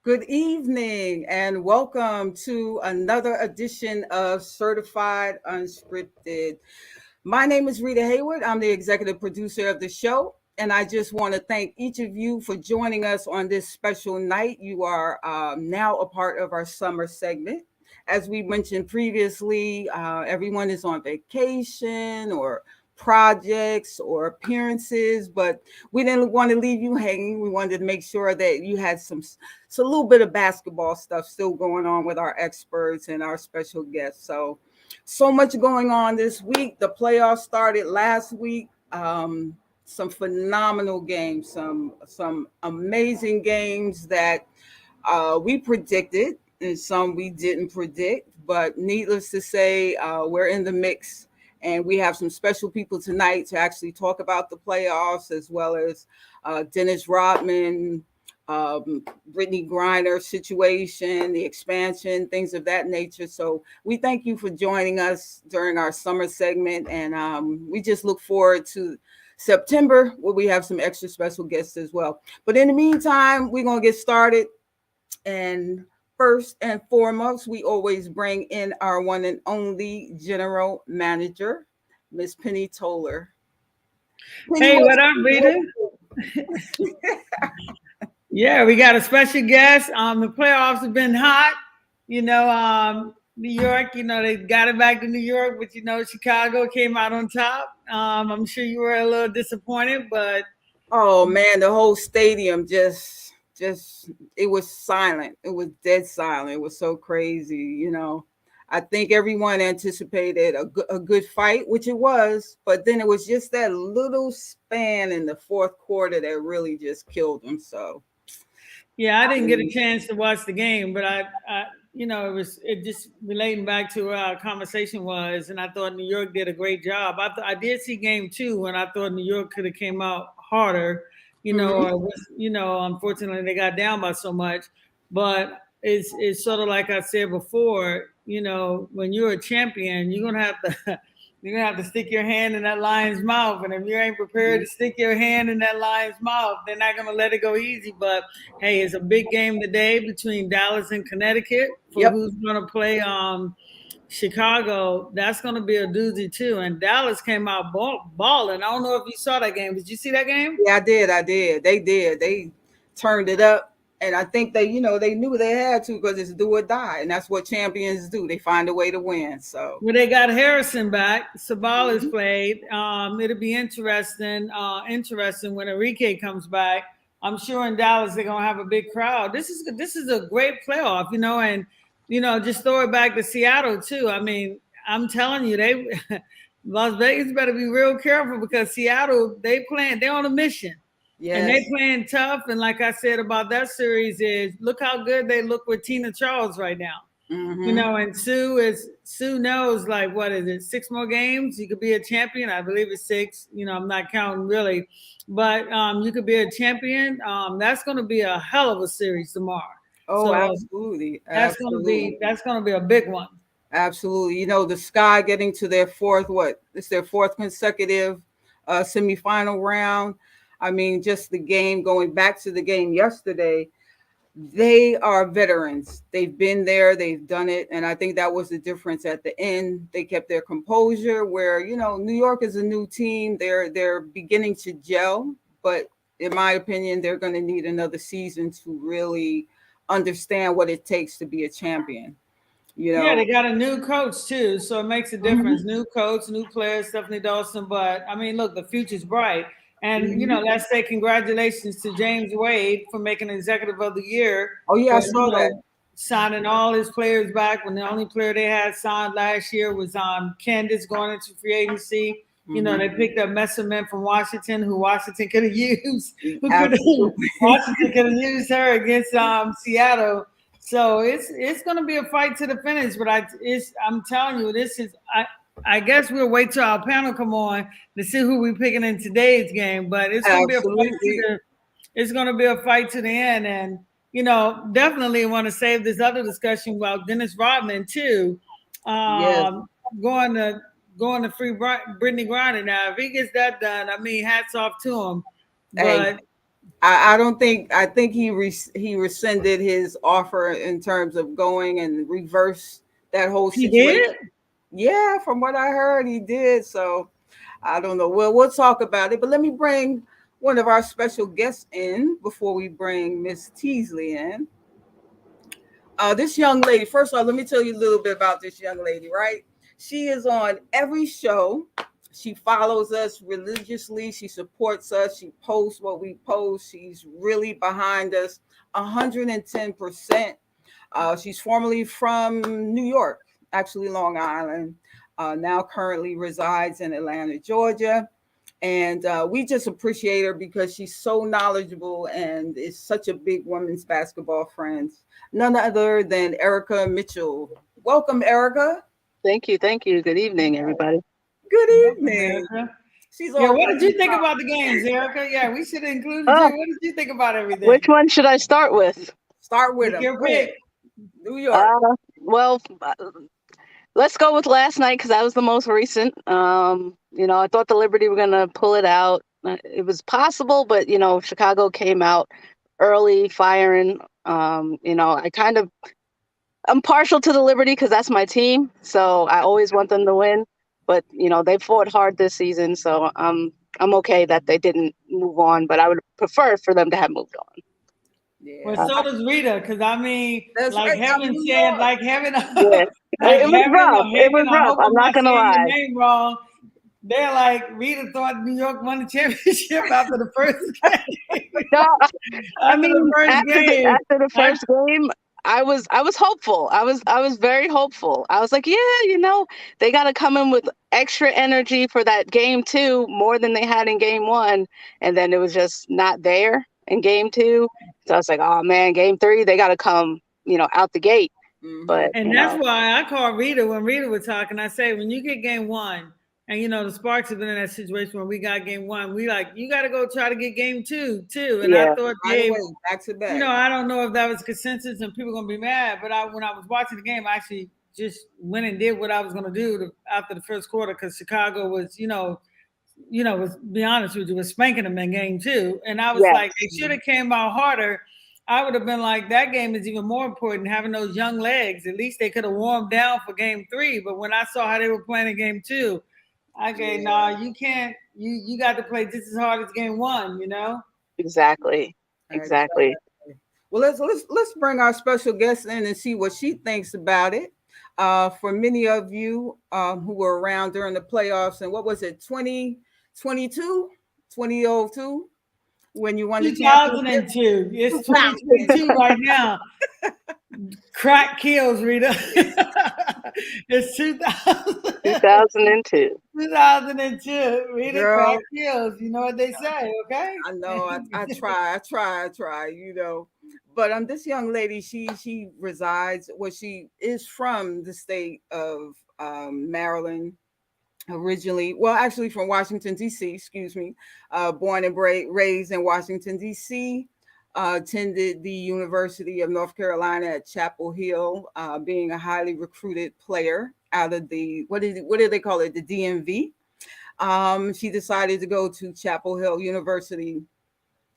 Good evening and welcome to another edition of Certified Unscripted. My name is Rita Hayward. I'm the executive producer of the show, and I just want to thank each of you for joining us on this special night. You are now a part of our summer segment. As we mentioned previously, everyone is on vacation or projects or appearances, but we didn't want to leave you hanging. We wanted to make sure that you had so a little bit of basketball stuff still going on with our experts and our special guests. So much going on this week. The playoffs started last week. Some phenomenal games, some amazing games that we predicted and some we didn't predict. But needless to say, we're in the mix. And we have some special people tonight to actually talk about the playoffs, as well as Dennis Rodman, Brittany Griner situation, the expansion, things of that nature. So we thank you for joining us during our summer segment, and we just look forward to September, where we have some extra special guests as well. But in the meantime, we're gonna get started. And first and foremost, we always bring in our one and only general manager, Miss Penny Toller. Penny, Hey, what up, Rita? Yeah, we got a special guest. The playoffs have been hot. New York, they got it back to New York, but Chicago came out on top. I'm sure you were a little disappointed, but Oh man, the whole stadium just it was silent. It was dead silent. It was so crazy. I think everyone anticipated a good fight, which it was, but then it was just that little span in the fourth quarter that really just killed them. So, yeah, I I didn't get a mean, chance to watch the game, but it just relating back to where our conversation was, and I thought New York did a great job. I did see game two, and I thought New York could have came out harder. mhm. Unfortunately they got down by so much, but it's sort of like I said before. When you're a champion, you're gonna have to. You're gonna have to stick your hand in that lion's mouth, and if you ain't prepared to stick your hand in that lion's mouth, they're not gonna let it go easy. But hey, it's a big game today between Dallas and Connecticut for Yep. who's going to play Chicago. That's going to be a doozy too. And Dallas came out balling. I don't know if you saw that game. Did you see that game? Yeah, I did. I did. They did. They turned it up. And I think they knew they had to because it's do or die. And that's what champions do. They find a way to win. So, Well, they got Harrison back. Sabalas mhm. played. It'll be interesting when Enrique comes back. I'm sure in Dallas they're gonna have a big crowd. This is a great playoff, and just throw it back to Seattle too. I mean, I'm telling you, they Las Vegas better be real careful because Seattle they're on a mission and they Yes. playing tough. And like I said about that series is look how good they look with Tina Charles right now. Hmm. And Sue knows like what is it, 6 more games? You could be a champion. I believe it's six. I'm not counting really, but you could be a champion. That's going to be a hell of a series tomorrow. Oh, So absolutely. that's going to Absolutely. be that's going to be a big one. Absolutely. The Sky getting to their it's their fourth consecutive semifinal round. I mean, just the game, going back to the game yesterday, they are veterans. They've been there, they've done it. And I think that was the difference at the end. They kept their composure where, New York is a new team. They're beginning to gel, but in my opinion, they're going to need another season to really understand what it takes to be a champion. You Yeah, know, they got a new coach too, so it makes a difference. Mhm. New coach, new players, Stephanie Dawson. But I mean, look, the future's bright. And Mhm. let's say congratulations to James Wade for making Executive of the Year Oh yeah, I for saw that. signing all his players back when the only player they had signed last year was Candace going into free agency. Hmm. They picked up Messerman from Washington, who Washington could have used, who could have Absolutely. Washington could have used her against Seattle. So it's going to be a fight to the finish. But I'm telling you, I guess we'll wait till our panel come on to see who we're picking in today's game. But it's going to be a fight Absolutely. it's going to be a fight to the end. And definitely want to save this other discussion about Dennis Rodman too. Yes. Um, going to going to free Brittany Griner now. If he gets that done, I mean, hats off to him. Hey, But I don't think I think he rescinded his offer in terms of going and reverse that whole He situation. did? Yeah, from what I heard, he did. So I don't know. Well, we'll talk about it. But let me bring one of our special guests in before we bring Miss Teasley in. This young lady, first of all, let me tell you a little bit about this young lady, right? She is on every show. She follows us religiously. She supports us. She posts what we post. She's really behind us 110%. She's formerly from New York, actually Long Island. Now currently resides in Atlanta, Georgia. And we just appreciate her because she's so knowledgeable and is such a big women's basketball friend. None other than Erica Mitchell. Welcome, Erica. Thank you. Thank you. Good evening, everybody. Good Welcome, evening. Erica. She's Yeah, what already did you think about the games, Erica? Yeah, we should have included Oh, you. What did you think about everything? which one should I start with? start with Take them. your Go ahead. pick. New York. Uh, well, let's go with last night because that was the most recent. I thought the Liberty were going to pull it out. It was possible, but, Chicago came out early firing. I'm partial to the Liberty because that's my team. So I always want them to win. But, they fought hard this season. So I'm okay that they didn't move on, but I would prefer for them to have moved on. Well, Yeah. so does Rita, because I mean, That's like right. I'm Heaven New said, York. like Heaven, Yeah. like It was rough. It was I rough. hope I'm I'm not not gonna saying your lie. name wrong. They're like Rita thought New York won the championship after the first game. No, I After the mean, first game, after the I, first game, I was hopeful. I was very hopeful. I was like, yeah, they got to come in with extra energy for that game two, more than they had in game one, and then it was just not there in game two. So I was like, oh man, game three, they got to come, out the gate. Hmm. But and that's why I called Rita when Rita was talking. I say, when you get game one, and the Sparks have been in that situation where we got game one, we like, you got to go try to get game two too. And I yeah, thought Right they, away, back to back. I don't know if that was consensus and people gonna be mad, but when I was watching the game, I actually just went and did what I was gonna do after the first quarter because Chicago was, was be honest with you, was spanking them in game two, and I was yeah, like, they should have came out harder. I would have been like, that game is even more important. Having those young legs, at least they could have warmed down for game three. But when I saw how they were playing in game two, I go, nah, you can't. You got to play just as hard as game one. exactly, exactly. Well, let's bring our special guest in and see what she thinks about it. For many of you who were around during the playoffs, and what was it, 2022, 2002, when you won the championship? 2002. It's 2022 right now. Crack kills, Rita. It's 2000. 2002. 2002. Rita Girl, crack kills. You know what they say, okay? I know. I try. But this young lady, she resides. Well, she is from the state of Maryland originally. Well, actually from Washington D.C. Excuse me. Born and raised in Washington D.C. Attended the University of North Carolina at Chapel Hill, being a highly recruited player out of the what do they call it, the DMV. She decided to go to Chapel Hill University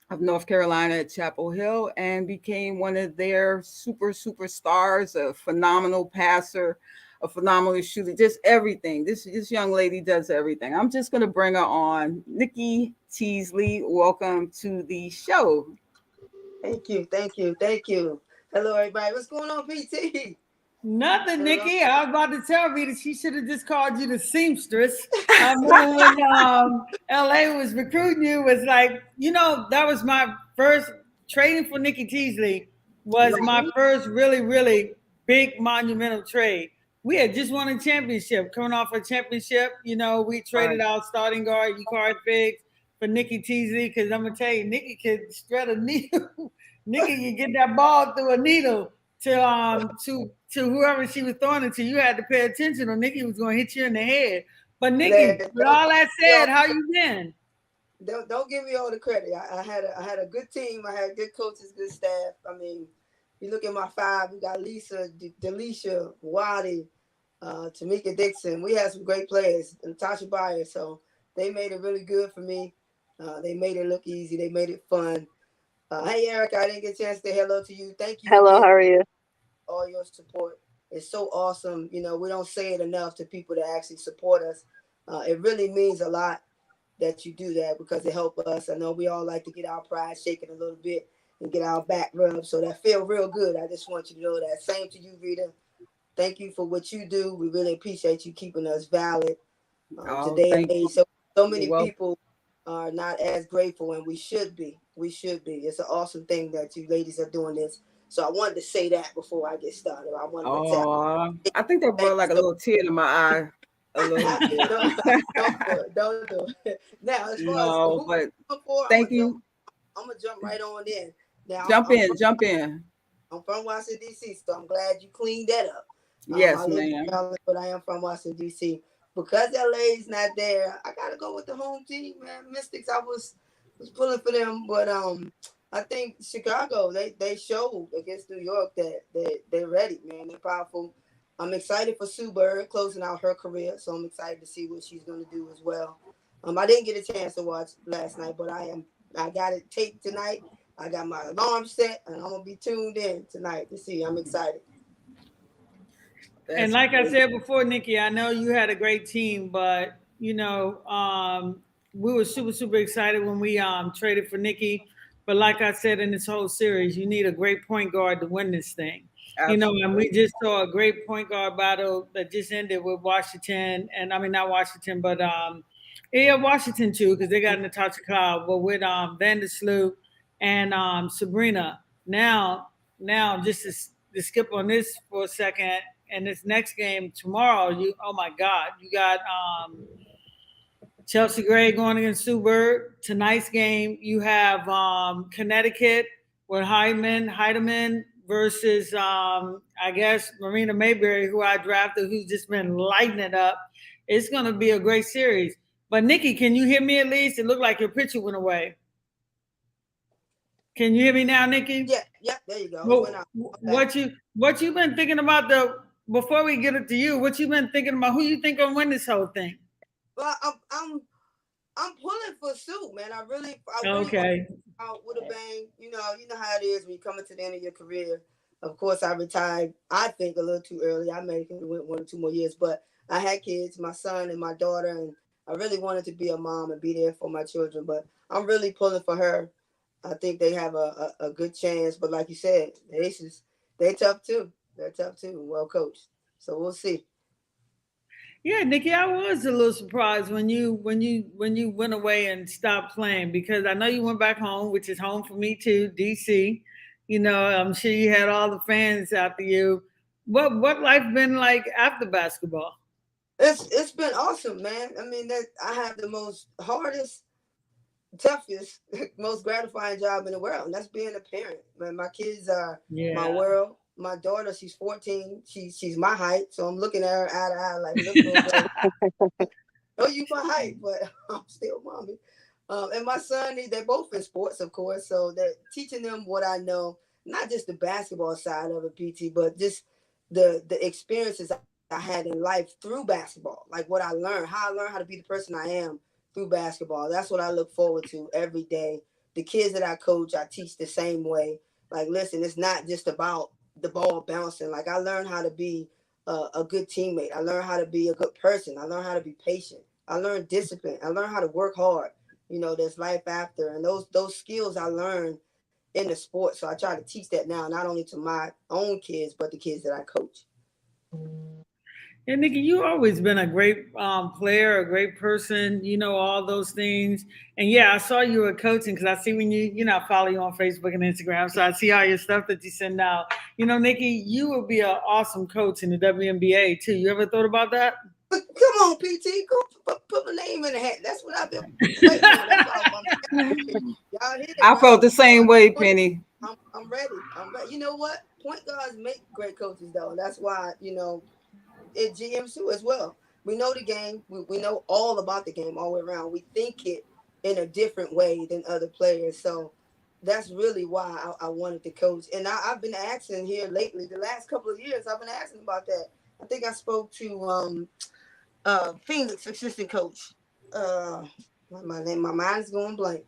of North Carolina at Chapel Hill and became one of their superstars, a phenomenal passer, a phenomenal shooter, just everything. This young lady does everything. I'm just gonna bring her on. Nikki Teasley, welcome to the show. Thank you, thank you, thank you. Hello, everybody. What's going on, PT? Nothing, Hello. Nikki. I was about to tell Rita she should have just called you the seamstress. I remember when LA was recruiting you, was like, that was my first trading for Nikki Teasley was my first really, really big monumental trade. We had just won a championship, coming off a championship. We traded our starting guard, Ukard Figs, for Nikki Teasley, because I'm gonna tell you, Nikki could shred a needle. Nikki could get that ball through a needle to whoever she was throwing it to. You had to pay attention, or Nikki was going to hit you in the head. But Nikki, with all that said, how you been? Don't give me all the credit. I had a good team. I had good coaches, good staff. I mean, you look at my five. We got Lisa, Delisha, Waddy, Tamika Dixon. We had some great players, and Tasha Bayer. So they made it really good for me. They made it look easy. They made it fun. Hey, Erica, I didn't get a chance to say hello to you. Thank you Hello, again how for are you? all your support. It's so awesome. We don't say it enough to people that actually support us. It really means a lot that you do that because it helps us. I know we all like to get our pride shaken a little bit and get our back rubbed. So that feel real good. I just want you to know that. Same to you, Rita. Thank you for what you do. We really appreciate you keeping us valid. Oh, Today and thank age, you. so You're many welcome. people are not as grateful, and we should be. We should be. It's an awesome thing that you ladies are doing this. So I wanted to say that before I get started. I wanted to tell. Oh, I think that brought Thanks. like a little tear to my eye a little bit. don't, don't do it. Don't do it. Now, as far as No, who but I'm for, thank you. I'm gonna jump right on in. Now, Jump in, jump in. I'm from Washington D.C., so I'm glad you cleaned that up. I Yes, live in ma'am. Maryland, but I am from Washington D.C. Because LA's not there, I gotta go with the home team, man. Mystics, I was pulling for them, but I think Chicago they showed against New York that they're ready, man. They're powerful. I'm excited for Sue Bird closing out her career, so I'm excited to see what she's gonna do as well. I didn't get a chance to watch last night, but I got it taped tonight. I got my alarm set, and I'm gonna be tuned in tonight to see. I'm excited. And That's like I great. said before, Nikki, I know you had a great team, but we were super, super excited when we traded for Nikki. But like I said in this whole series, you need a great point guard to win this thing. And we Absolutely. just saw a great point guard battle that just ended with Washington, and I mean not Washington, but yeah, Washington too, because they got Natasha Cobb, but with Vandersloot and Sabrina. Now, just to skip on this for a second, and this next game tomorrow, oh my God, you got Chelsea Gray going against Sue Bird. Tonight's game, you have Connecticut with Heidemann versus I guess Marina Mayberry, who I drafted, who's just been lighting it up. It's going to be a great series. But Nikki, can you hear me at least? It looked like your picture went away. Can you hear me now, Nikki? Yeah, there you go. It went Well, out. what you been thinking about the before we get it to you? What you been thinking about? Who you think gonna win this whole thing? Well, I'm pulling for Sue, man. I really want Okay. out with a bang. You know how it is when you come to the end of your career. Of course, I retired. I think a little too early. I may have went 1 or 2 more years, but I had kids, my son and my daughter, and I really wanted to be a mom and be there for my children. But I'm really pulling for her. I think they have a good chance. But like you said, the Aces, they tough too. They're tough too. Well coached. So we'll see. Yeah, Nikki, I was a little surprised when you went away and stopped playing because I know you went back home, which is home for me too, DC. I'm sure you had all the fans after you. What life been like after basketball? It's been awesome, man. I mean, that I have the most hardest, toughest, most gratifying job in the world, and that's being a parent. Man, my kids are my Yeah. world. My daughter, she's 14. She's my height, so I'm looking at her eye to eye, like, look, little girl, oh, you my height, but I'm still mommy. And my son, they're both in sports, of course, so they're teaching them what I know, not just the basketball side of it, PT, but just the experiences I had in life through basketball, like what how I learned how to be the person I am through basketball. That's what I look forward to every day. The kids that I coach, I teach the same way. Like, listen, it's not just about the ball bouncing. Like, I learned how to be a good teammate. I learned how to be a good person. I learned how to be patient. I learned discipline. I learned how to work hard. There's life after, and those skills I learned in the sport. So I try to teach that now, not only to my own kids, but the kids that I coach. Yeah, Nikki, you always been a great player, a great person. You know all those things, and yeah, I saw you were coaching because I see when I follow you on Facebook and Instagram, so I see all your stuff that you send out. Nikki, you would be an awesome coach in the WNBA too. You ever thought about that? But come on, PT, go put my name in the hat. That's what I've been waiting on. That's why y'all hit it I right. felt the same way, Penny. I'm ready. I'm ready. You know what? Point guards make great coaches, though. That's why it GMs too as well. We know the game. We know all about the game all the way around. We think it in a different way than other players. So that's really why I wanted to coach. And I've been asking here lately, the last couple of years, I've been asking about that. I think I spoke to Phoenix assistant coach. Uh, my mind is going blank.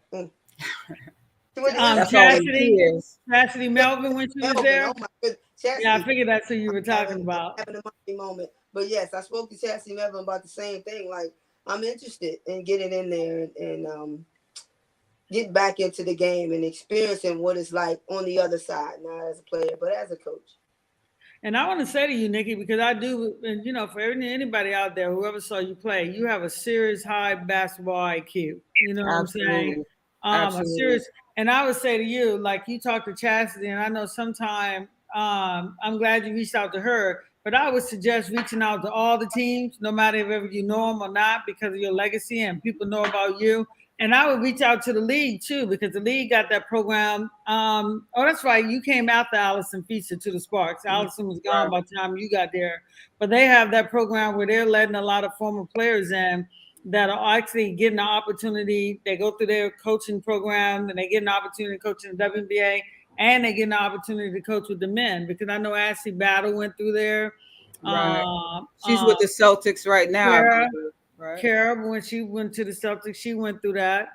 She went to That's all them Chastity, kids. Chastity Melvin when she was Melvin. there. Oh my goodness. Yeah, I Chastity. figured that's who you were talking having, about. having a mighty moment. But yes, I spoke to Chastity Melvin about the same thing. Like, I'm interested in getting in there and getting back into the game and experiencing what it's like on the other side, not as a player, but as a coach. And I want to say to you, Nikki, because I do, and you know, for anybody out there, whoever saw you play, you have a serious high basketball IQ. You know what I'm saying? Absolutely. A Absolutely. serious, and I would say to you, like you talked to Chastity, and I know sometime I'm glad you reached out to her, but I would suggest reaching out to all the teams, no matter if you know them or not, because of your legacy and people know about you. And I would reach out to the league too, because the league got that program. Oh, that's right. You came after Allison Feaster to the Sparks. Allison was gone by the time you got there. But they have that program where they're letting a lot of former players in that are actually getting the opportunity. They go through their coaching program and they get an opportunity to coach in the WNBA, and they get an opportunity to coach with the men. Because I know Ashley Battle went through there. Right. She's with the Celtics right now, I Kara, believe. Right. Kara, when she went to the Celtics, she went through that.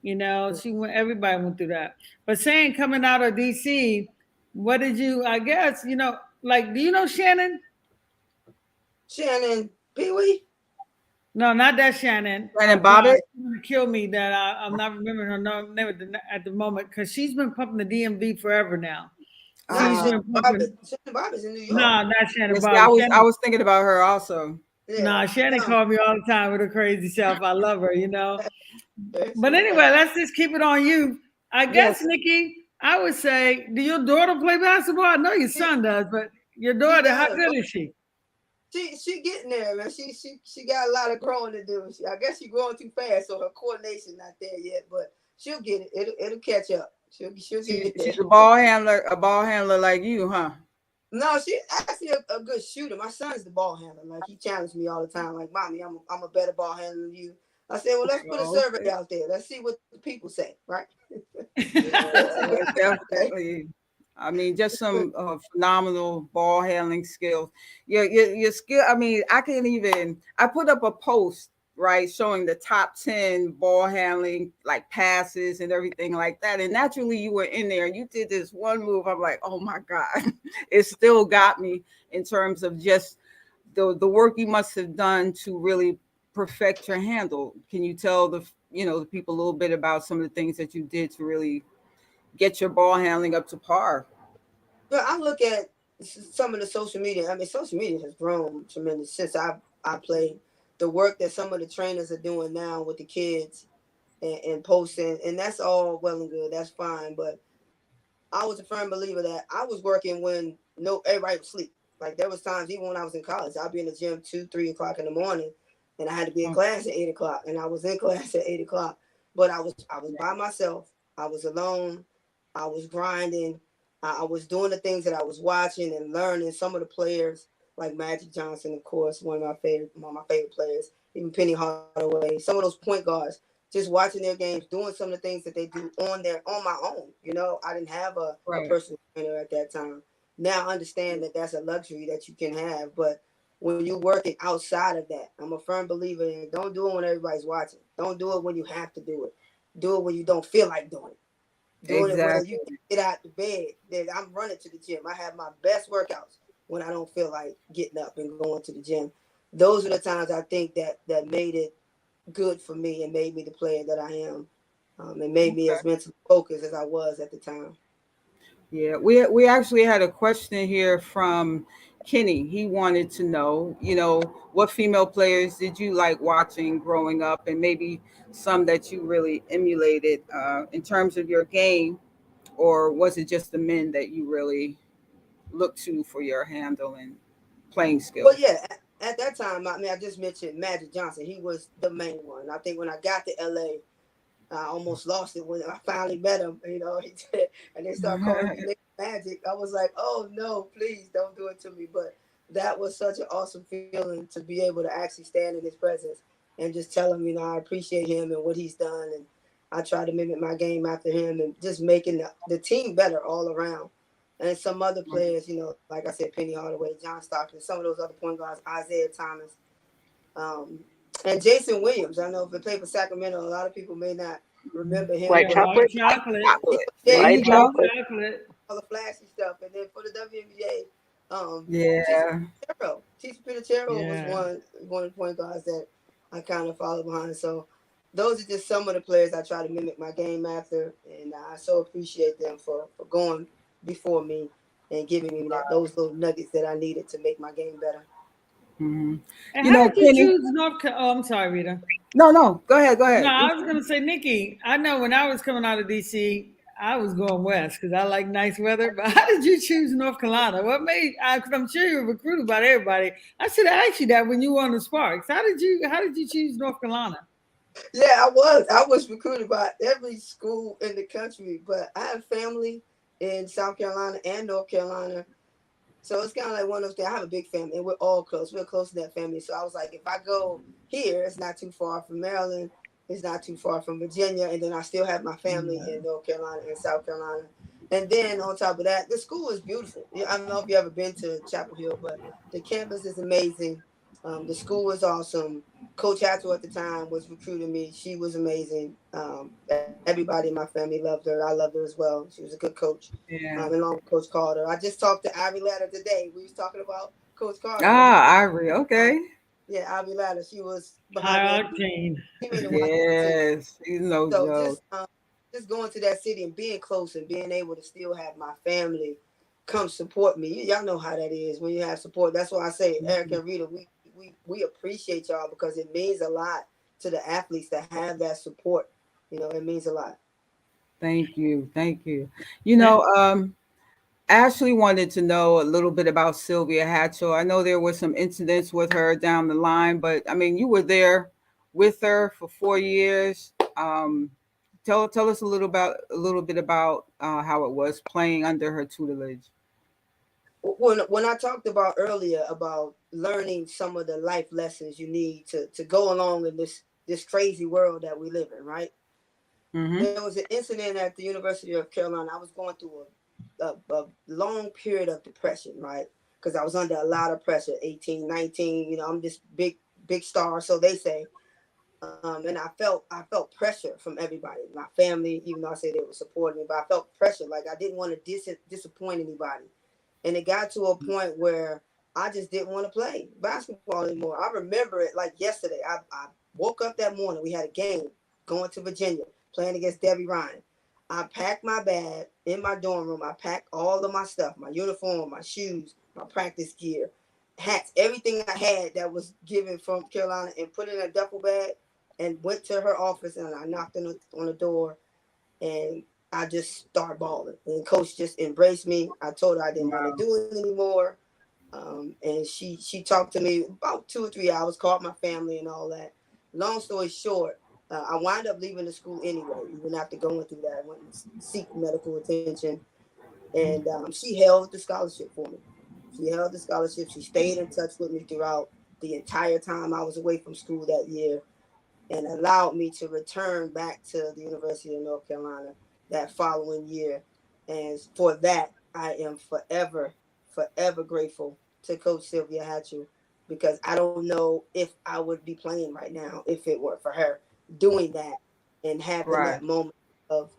You know, everybody went through that. But saying coming out of DC, what did you, I guess, you know, like, do you know Shannon? Shannon Pee Wee? No, not that Shannon. Shannon God, Bobbitt? she's gonna kill me that I'm not remembering her name at the moment because she's been pumping the DMV forever now. She's Not been Shannon pumping. Bobbitt. Shannon Bobbitt's in New York. No, not Shannon Yes, Bobbitt. I was thinking about her also. Yeah. Nah, Shannon No. called me all the time with her crazy self. I love her, you know. Yes, But yes. anyway, let's just keep it on you. I guess, Yes. Nikki, I would say, do your daughter play basketball? I know your son does, but your daughter, how good is she? She getting there, man. She got a lot of growing to do. I guess she's growing too fast, so her coordination not there yet. But she'll get it. It'll catch up. She'll get there. She's a ball handler like you, huh? No, she's actually a good shooter. My son's the ball handler. Like, he challenged me all the time. Like, mommy, I'm a better ball handler than you. I said, well, let's put a survey out there. Let's see what the people say, right? Definitely. I mean, just some phenomenal ball handling skills. Your skill. I mean, I put up a post, right, showing the top 10 ball handling, like passes and everything like that. And naturally, you were in there and you did this one move. I'm like, oh my God, it still got me in terms of just the work you must have done to really perfect your handle. Can you tell the people a little bit about some of the things that you did to really get your ball handling up to par? But I look at some of the social media. I mean, social media has grown tremendous since I played. The work that some of the trainers are doing now with the kids and posting, and that's all well and good. That's fine. But I was a firm believer that I was working when everybody was asleep. Like, there was times even when I was in college, I'd be in the gym 2-3 o'clock in the morning, and I had to be in class at 8 o'clock, and I was in class at 8 o'clock. But I was by myself. I was alone. I was grinding. I was doing the things that I was watching and learning. Some of the players, like Magic Johnson, of course, one of my favorite players, even Penny Hardaway, some of those point guards, just watching their games, doing some of the things that they do on my own. You know, I didn't have a personal trainer at that time. Now I understand that that's a luxury that you can have, but when you're working outside of that, I'm a firm believer in don't do it when everybody's watching. Don't do it when you have to do it. Do it when you don't feel like doing it. Doing it when you get out the bed. Then I'm running to the gym. I have my best workouts when I don't feel like getting up and going to the gym. Those are the times I think that made it good for me and made me the player that I am, and made me as mentally focused as I was at the time. Yeah, we actually had a question here from Kenny. He wanted to know, what female players did you like watching growing up, and maybe some that you really emulated in terms of your game, or was it just the men that you really looked to for your handle and playing skills? Well, yeah, at that time, I mean, I just mentioned Magic Johnson. He was the main one. I think when I got to LA, I almost lost it when I finally met him, and they started calling me Magic. I was like, oh no, please don't do it to me. But that was such an awesome feeling to be able to actually stand in his presence and just tell him, I appreciate him and what he's done. And I try to mimic my game after him and just making the team better all around. And some other players, like I said, Penny Hardaway, John Stockton, some of those other point guards, Isaiah Thomas, and Jason Williams. I know if they play for Sacramento, a lot of people may not remember him. White chocolate. Chocolate. There White you go. chocolate. Chocolate. All the flashy stuff, and then for the WNBA, Yeah. Teasley Peter was Yeah. one of the point guards that I kind of follow behind. So those are just some of the players I try to mimic my game after, and I so appreciate them for going before me and giving me those little nuggets that I needed to make my game better. Mm-hmm. And You how know, did you Kenny. choose North Carolina? Oh, I'm sorry, Rita. No. Go ahead. Go No, ahead. I was gonna say, Nikki. I know when I was coming out of DC, I was going west because I like nice weather. But how did you choose North Carolina? What made? Because I'm sure you were recruited by everybody. I should have asked you that when you were on the Sparks. How did you choose North Carolina? Yeah, I was recruited by every school in the country, but I have family in South Carolina and North Carolina. So it's kind of like one of those things. I have a big family, and we're all close. We're close to that family. So I was like, if I go here, it's not too far from Maryland. It's not too far from Virginia. And then I still have my family in North Carolina and South Carolina. And then on top of that, the school is beautiful. I don't know if you ever been to Chapel Hill, but the campus is amazing. The school is awesome. Coach Hatchell at the time was recruiting me. She was amazing. Everybody in my family loved her. I loved her as well. She was a good coach. Yeah. Along with Coach Carter. I just talked to Ivy Ladder today. We was talking about Coach Carter. Ivory. Okay. Yeah, Ivy Ladder. She was behind High me. octane. She made the Washington team. Yes. He's no So joke. just going to that city and being close and being able to still have my family come support me. Y'all know how that is when you have support. That's why I say, Eric and Rita, we appreciate y'all because it means a lot to the athletes to have that support. It means a lot. Thank you. Thank you. You know, Ashley wanted to know a little bit about Sylvia Hatchell. I know there were some incidents with her down the line, but I mean, you were there with her for 4 years. Tell us a little bit about how it was playing under her tutelage. When I talked about earlier about learning some of the life lessons you need to go along in this crazy world that we live in, right? Mm-hmm. There was an incident at the University of Carolina. I was going through a long period of depression, right? Because I was under a lot of pressure, 18, 19. I'm this big star, so they say. And I felt pressure from everybody, my family, even though I said they were supporting me, but I felt pressure, like I didn't want to disappoint anybody. And it got to a point where I just didn't want to play basketball anymore. I remember it like yesterday. I woke up that morning. We had a game going to Virginia, playing against Debbie Ryan. I packed my bag in my dorm room. I packed all of my stuff, my uniform, my shoes, my practice gear, hats, everything I had that was given from Carolina, and put it in a duffel bag and went to her office, and I knocked on the door, and I just started bawling. And coach just embraced me. I told her I didn't want to Wow. do it anymore. And she talked to me about 2 or 3 hours, called my family and all that. Long story short, I wound up leaving the school anyway, even after going through that. I went and seek medical attention. And she held the scholarship for me. She held the scholarship. She stayed in touch with me throughout the entire time I was away from school that year, and allowed me to return back to the University of North Carolina that following year. And for that, I am forever grateful to Coach Sylvia Hatchell, because I don't know if I would be playing right now if it weren't for her doing that and having Right. that moment of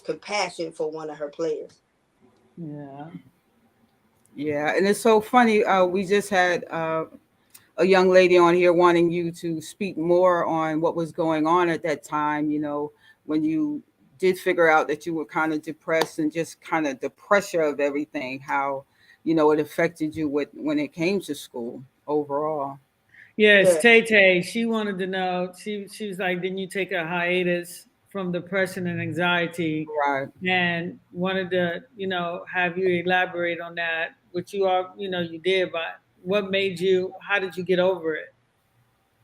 compassion for one of her players. Yeah. Yeah, and it's so funny. We just had a young lady on here wanting you to speak more on what was going on at that time, when you did figure out that you were kind of depressed and just kind of the pressure of everything, how, it affected you when it came to school overall. Yes, Yeah. Tay Tay. She wanted to know. She was like, "Didn't you take a hiatus from depression and anxiety?" Right. And wanted to, have you elaborate on that. Which you are, you did. But what made you? How did you get over it?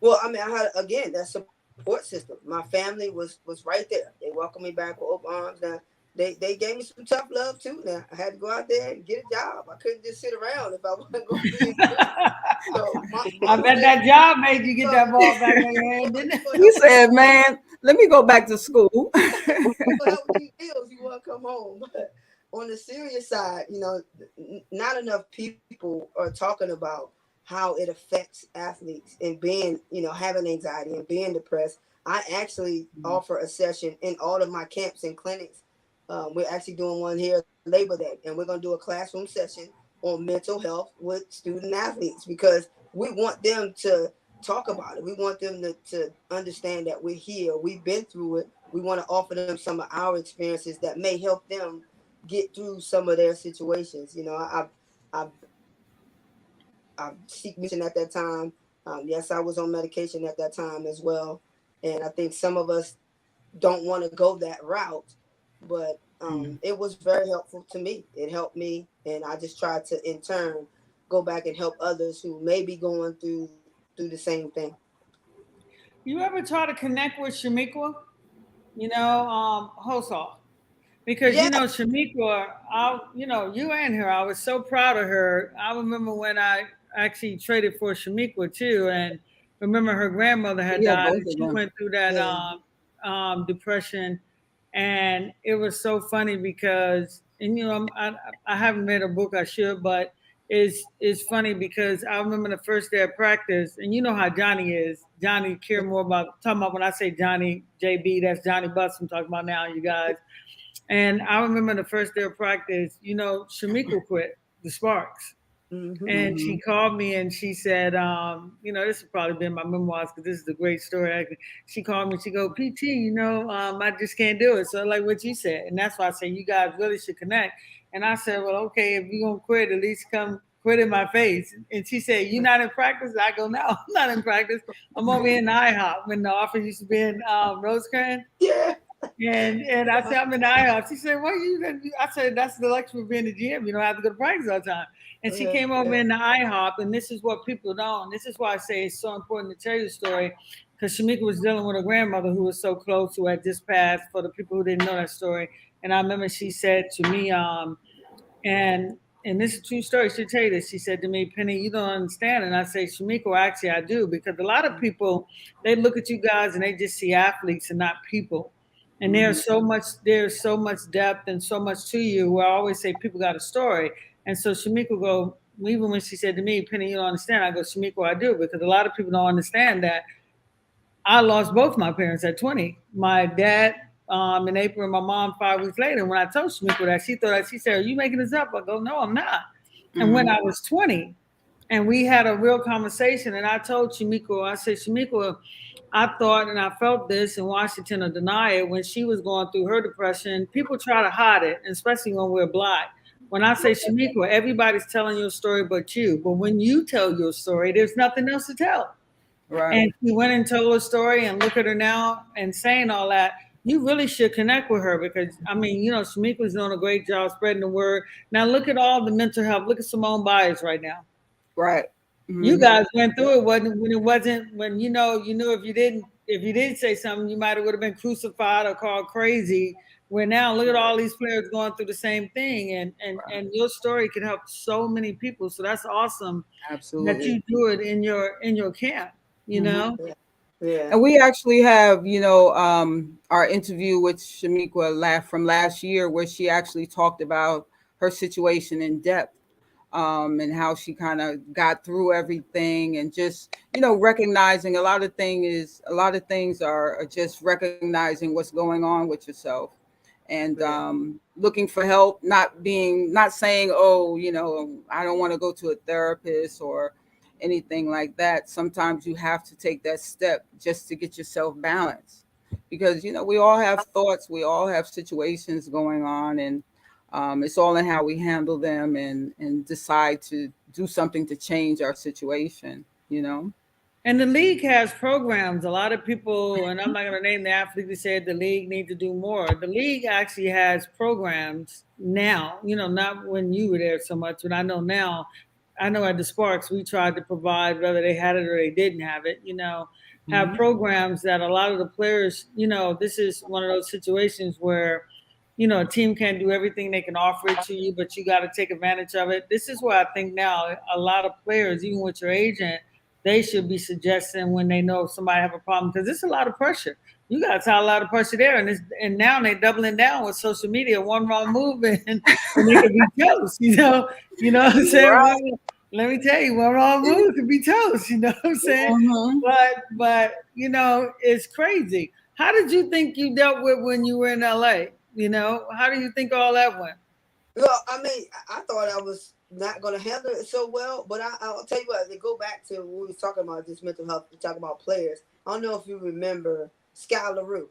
Well, I mean, I had again that support system. My family was right there. They welcomed me back with open arms. Now they gave me some tough love too. Now I had to go out there and get a job. I couldn't just sit around if I wasn't going to be in school. So my I mama bet said, that job made you get "Well, that ball back in your hand, didn't it? you gonna He help with said, "Man, let me go back to school." you gonna help with these bills. You want to come home." But on the serious side, not enough people are talking about how it affects athletes and being, having anxiety and being depressed. I actually offer a session in all of my camps and clinics. We're actually doing one here Labor Day, and we're going to do a classroom session on mental health with student athletes because we want them to talk about it. We want them to understand that we're here. We've been through it. We want to offer them some of our experiences that may help them get through some of their situations. You know, I seek medicine at that time. Yes, I was on medication at that time as well. And I think some of us don't want to go that route, but it was very helpful to me. It helped me, and I just tried to, in turn, go back and help others who may be going through the same thing. You ever try to connect with Shaniqua? You know, Hosoff. Because Yeah. you know, Shaniqua, you and her, I was so proud of her. I remember when I actually traded for Shaniqua too, and remember her grandmother had Yeah, died, both and of she them. went through that Yeah. depression, and it was so funny because, and you know, I haven't read a book, I should, but it's funny because I remember the first day of practice, and you know how Johnny is. Johnny care more about talking about when I say Johnny JB, that's Johnny Bus I'm talking about now, you guys. And I remember the first day of practice, you know, Shaniqua quit the Sparks. Mm-hmm. And she called me and she said, you know, this has probably been my memoirs because this is a great story. Actually. She called me, she go, PT, you know, I just can't do it. So like what you said. And that's why I say you guys really should connect. And I said, well, okay, if you're going to quit, at least come quit in my face. And she said, you not in practice? I go, no, I'm not in practice. I'm over here in IHOP when the office used to be in Rosecrans. Yeah. And I said, I'm in the IHOP. She said, what you? I said, that's the luxury of being in the gym. You don't have to go to practice all the time. And she came over in the IHOP, and this is what people don't. This is why I say it's so important to tell you the story, because Shaniqua was dealing with her grandmother who was so close, who had just passed, for the people who didn't know that story. And I remember she said to me, and this is a true story. She'll tell you this. She said to me, Penny, you don't understand. And I say, Shaniqua, actually, I do, because a lot of people, they look at you guys and they just see athletes and not people. And there's so much depth and so much to you. Where I always say people got a story. And so Shaniqua go, even when she said to me, Penny, you don't understand. I go, Shaniqua, I do, because a lot of people don't understand that I lost both my parents at 20. My dad in April and my mom 5 weeks later. When I told Shaniqua that, she thought that, she said, are you making this up? I go, no, I'm not. And when I was 20, and we had a real conversation, and I told Shaniqua, I said, Shaniqua, I thought and I felt this in Washington or deny it when she was going through her depression. People try to hide it, especially when we're Black. When I say Shaniqua, everybody's telling your story but you. But when you tell your story, there's nothing else to tell. Right. And she went and told her story, and look at her now and saying all that. You really should connect with her because, I mean, you know, Shaniqua's doing a great job spreading the word. Now look at all the mental health. Look at Simone Biles right now. Right. You guys went through it when you know if you didn't say something, you might have would have been crucified or called crazy. Where now look at all these players going through the same thing, and your story can help so many people. So that's awesome. Absolutely. That you do it in your camp, you know. Yeah. And we actually have, you know, our interview with Shaniqua from last year, where she actually talked about her situation in depth. And how she kind of got through everything, and just, you know, recognizing a lot of things are just recognizing what's going on with yourself, and looking for help, not saying, oh, you know, I don't want to go to a therapist or anything like that. Sometimes you have to take that step just to get yourself balanced, because, you know, we all have thoughts, we all have situations going on, and it's all in how we handle them and decide to do something to change our situation, you know. And the league has programs. A lot of people, and I'm not going to name the athlete who said the league needs to do more. The league actually has programs now, you know, not when you were there so much, but I know now. I know at the Sparks, we tried to provide, whether they had it or they didn't have it, you know, have programs that a lot of the players, you know, this is one of those situations where, you know, a team can't do everything, they can offer it to you, but you got to take advantage of it. This is where I think now a lot of players, even with your agent, they should be suggesting when they know somebody have a problem, because it's a lot of pressure. You got to tell a lot of pressure there, and now they're doubling down with social media. One wrong move and they could be toast. You know what I'm saying? Right. Let me tell you, one wrong move could be toast. You know what I'm saying? But you know, is crazy. How did you think you dealt with when you were in LA? You know, how do you think all that went? Well, I mean, I thought I was not going to handle it so well, but I'll tell you what. To go back to when we was talking about this mental health, we talking about players. I don't know if you remember Sky LaRue,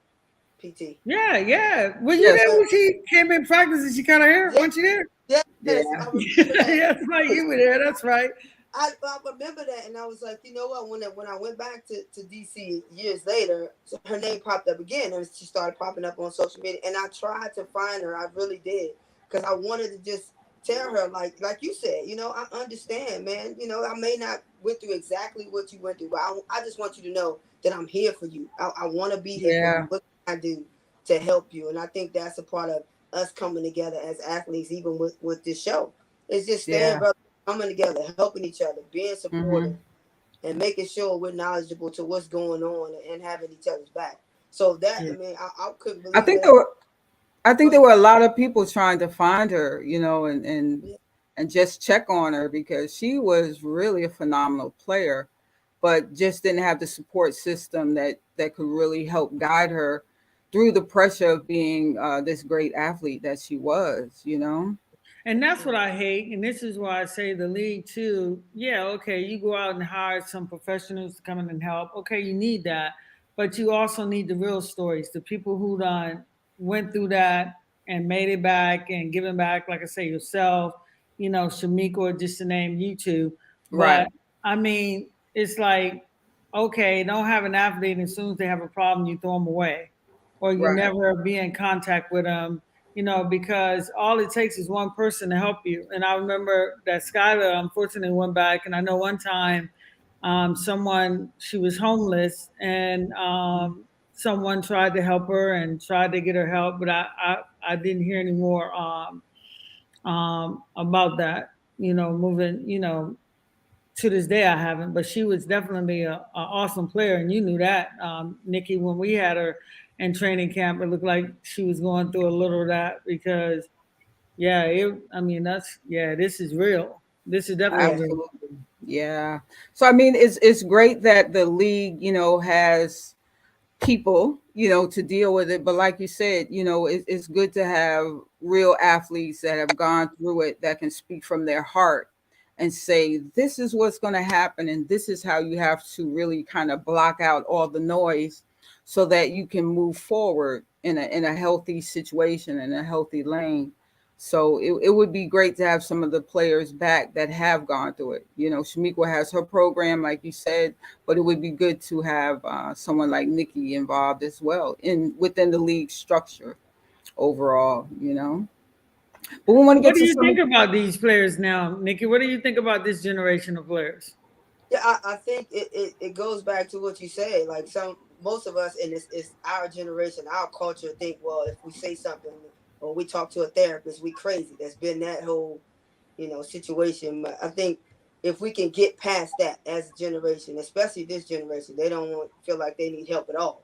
PT. Yeah, yeah. Were you Yes. there when she came in practice and she cut her hair? Yes, Weren't you there? yes, Yeah. I remember Yeah, that. that's right. You were there. That's right. I remember that, and I was like, you know what? When I went back to DC years later, her name popped up again, and she started popping up on social media. And I tried to find her. I really did, because I wanted to just tell her, like you said, you know, I understand, man. You know, I may not went through exactly what you went through, but I just want you to know that I'm here for you. I want to be here for you. Yeah. What can I do to help you? And I think that's a part of us coming together as athletes, even with this show. It's just staying, Yeah. brother, coming together, helping each other, being Hmm. supportive, and making sure we're knowledgeable to what's going on and having each other's back. So that, Yeah. I mean, I couldn't I believe think that. there were I think But there were a lot of people trying to find her, yeah, and just check on her because she was really a phenomenal player, but just didn't have the support system that could really help guide her through the pressure of being this great athlete that she was. And that's what I hate. And this is why I say the league too. Yeah, okay, you go out and hire some professionals to come in and help. Okay, you need that, but you also need the real stories, the people who done went through that and made it back and given back. Like I say, yourself, you know, Shaniqua, just to name you two. Right, But I mean, it's like, okay, don't have an athlete, and as soon as they have a problem, you throw them away, or you right, never be in contact with them, you know, because all it takes is one person to help you. And I remember that Skylar unfortunately went back, and I know one time someone, she was homeless, and someone tried to help her and tried to get her help, but I didn't hear any more about that. You know, moving, you know, to this day I haven't, but she was definitely a awesome player, and you knew that, Nikki. When we had her in training camp, it looked like she was going through a little of that because, yeah, I mean, yeah, this is real. This is definitely yeah, real. absolutely. Yeah. So I mean, it's great that the league, has people, to deal with it. But like you said, it's good to have real athletes that have gone through it that can speak from their heart and say, this is what's going to happen. And this is how you have to really kind of block out all the noise so that you can move forward in a healthy situation, in a healthy lane. So it would be great to have some of the players back that have gone through it. Shaniqua has her program, like you said, but it would be good to have someone like Nikki involved as well within the league structure overall. But we want to What get do to you some. think about these players now, Nikki? What do you think about this generation of players? yeah. I think it goes back to what you said. Like most of us in this our generation, our culture think, well, if we say something or we talk to a therapist, we crazy. There's been that whole situation. But I think if we can get past that as a generation, especially this generation, they don't feel like they need help at all.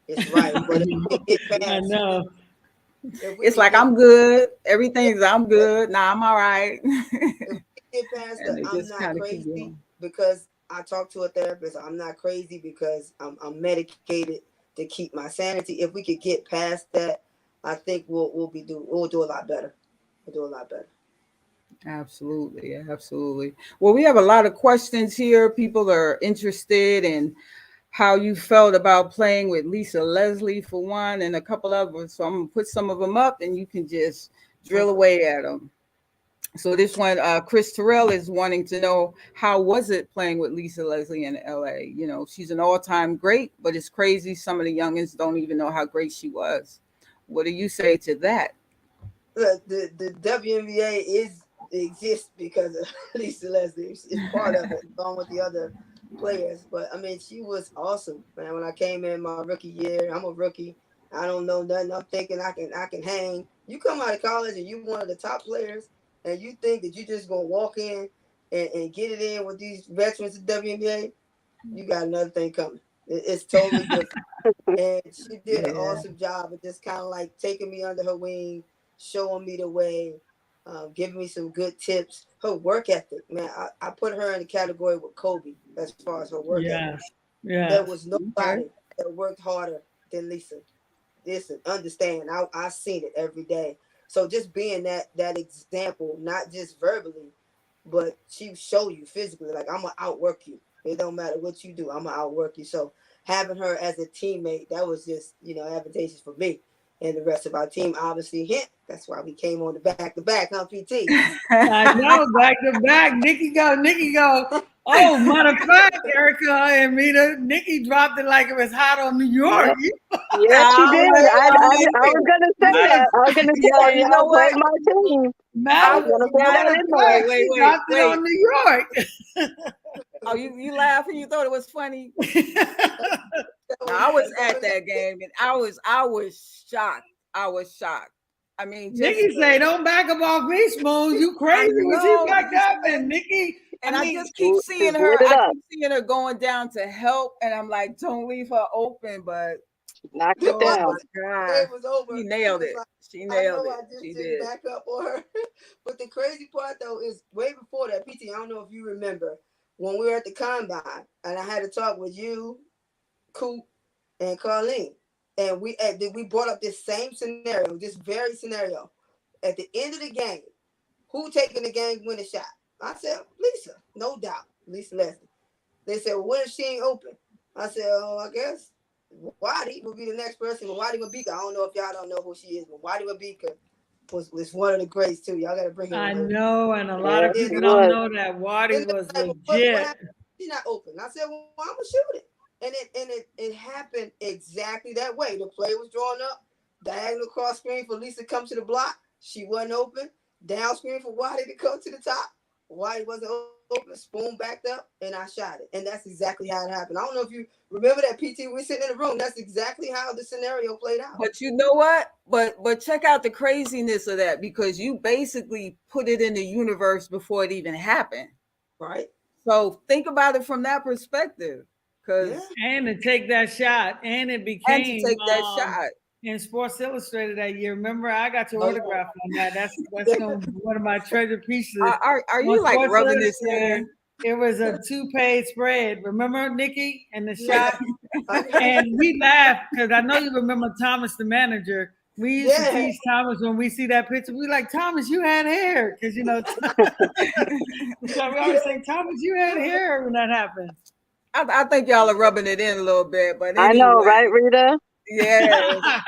It's right. But if we can get I past, know. if we It's can like get, I'm good. yeah, Everything's I'm good. Nah, I'm all right. if we get past And the they I'm just not kind of keep crazy going. because I talk to a therapist, I'm not crazy because I'm medicated to keep my sanity. If we could get past that, I think we'll do a lot better. We'll do a lot better. Absolutely, absolutely. Well, we have a lot of questions here. People are interested in how you felt about playing with Lisa Leslie for one, and a couple others. So I'm gonna put some of them up, and you can just drill Okay. away at them. So this one, Chris Terrell is wanting to know, how was it playing with Lisa Leslie in LA? She's an all-time great, but it's crazy some of the youngins don't even know how great she was. What do you say to that? Look, the WNBA exists because of Lisa Leslie. It's part of it, along with the other players. But I mean, she was awesome, man. When I came in my rookie year, I'm a rookie. I don't know nothing. I'm thinking I can hang. You come out of college and you one of the top players, and you think that you just gonna walk in and get it in with these veterans of WNBA. You got another thing coming. It's totally different. And she did an Yeah. awesome job of just kind of like taking me under her wing, showing me the way, giving me some good tips. Her work ethic, man, I put her in the category with Kobe as far as her work ethic. Yes. Yeah. There was nobody that worked harder than Lisa. Listen, understand. I seen it every day. So just being that example, not just verbally, but she show you physically, like I'm gonna outwork you. It don't matter what you do, I'm gonna outwork you. So having her as a teammate, that was just advantageous for me and the rest of our team. Obviously, hint. That's why we came on the back to back, huh, PT? I know, back to back. Nikki go. Oh, matter of fact, Erica and Rita, Nikki dropped it like it was hot on New York. Yes, she did. I was gonna say that. I was gonna say, you know what? play my team. Matter, I was gonna throw that matter in of there. fact, she dropped it on New York. Oh, you laughing? You thought it was funny? No, I was at that game and I was shocked. I was shocked. I mean, Nikki say, "Don't back up off me, Spoon. You crazy when she backed up?" And Nikki, and I just keep seeing her. I keep seeing her going down to help, and I'm like, "Don't leave her open." But knocked it down. It was over. She nailed it. She nailed it. I just she did back up on her. But the crazy part though is way before that, PT. I don't know if you remember when we were at the combine, and I had to talk with you, Coop, and Carlene. And we brought up this same scenario, this very scenario. At the end of the game, who taking the game winning shot? I said, Lisa, no doubt. Lisa Leslie. They said, well, what if she ain't open? I said, oh, I guess Wadi will be the next person. But Wadi Mabika, I don't know if y'all don't know who she is, but Wadi Mabika was one of the greats too. Y'all got to bring her. I know, and a lot of people don't know that Wadi was legit. She's not open. I said, well, I'm gonna shoot it. And it happened exactly that way. The play was drawn up, diagonal cross screen for Lisa to come to the block. She wasn't open. Down screen for Wadi to come to the top. Wadi wasn't open. Spoon backed up, and I shot it. And that's exactly how it happened. I don't know if you remember that, PT. We sitting in the room. That's exactly how the scenario played out. But you know what? But check out the craziness of that, because you basically put it in the universe before it even happened. Right. So think about it from that perspective. And to take that shot, and it became to take that shot in Sports Illustrated that year. Remember, I got your autograph on that. That's gonna be one of my treasure pieces. Are you like Sports rubbing this in? It was a 2-page spread. Remember, Nikki, and the shot? And we laughed because I know you remember Thomas, the manager. We used to tease Thomas when we see that picture. We like, Thomas, you had hair. Because, so we always say, Thomas, you had hair when that happened. I think y'all are rubbing it in a little bit, but anyway. I know, right, Rita? Yeah,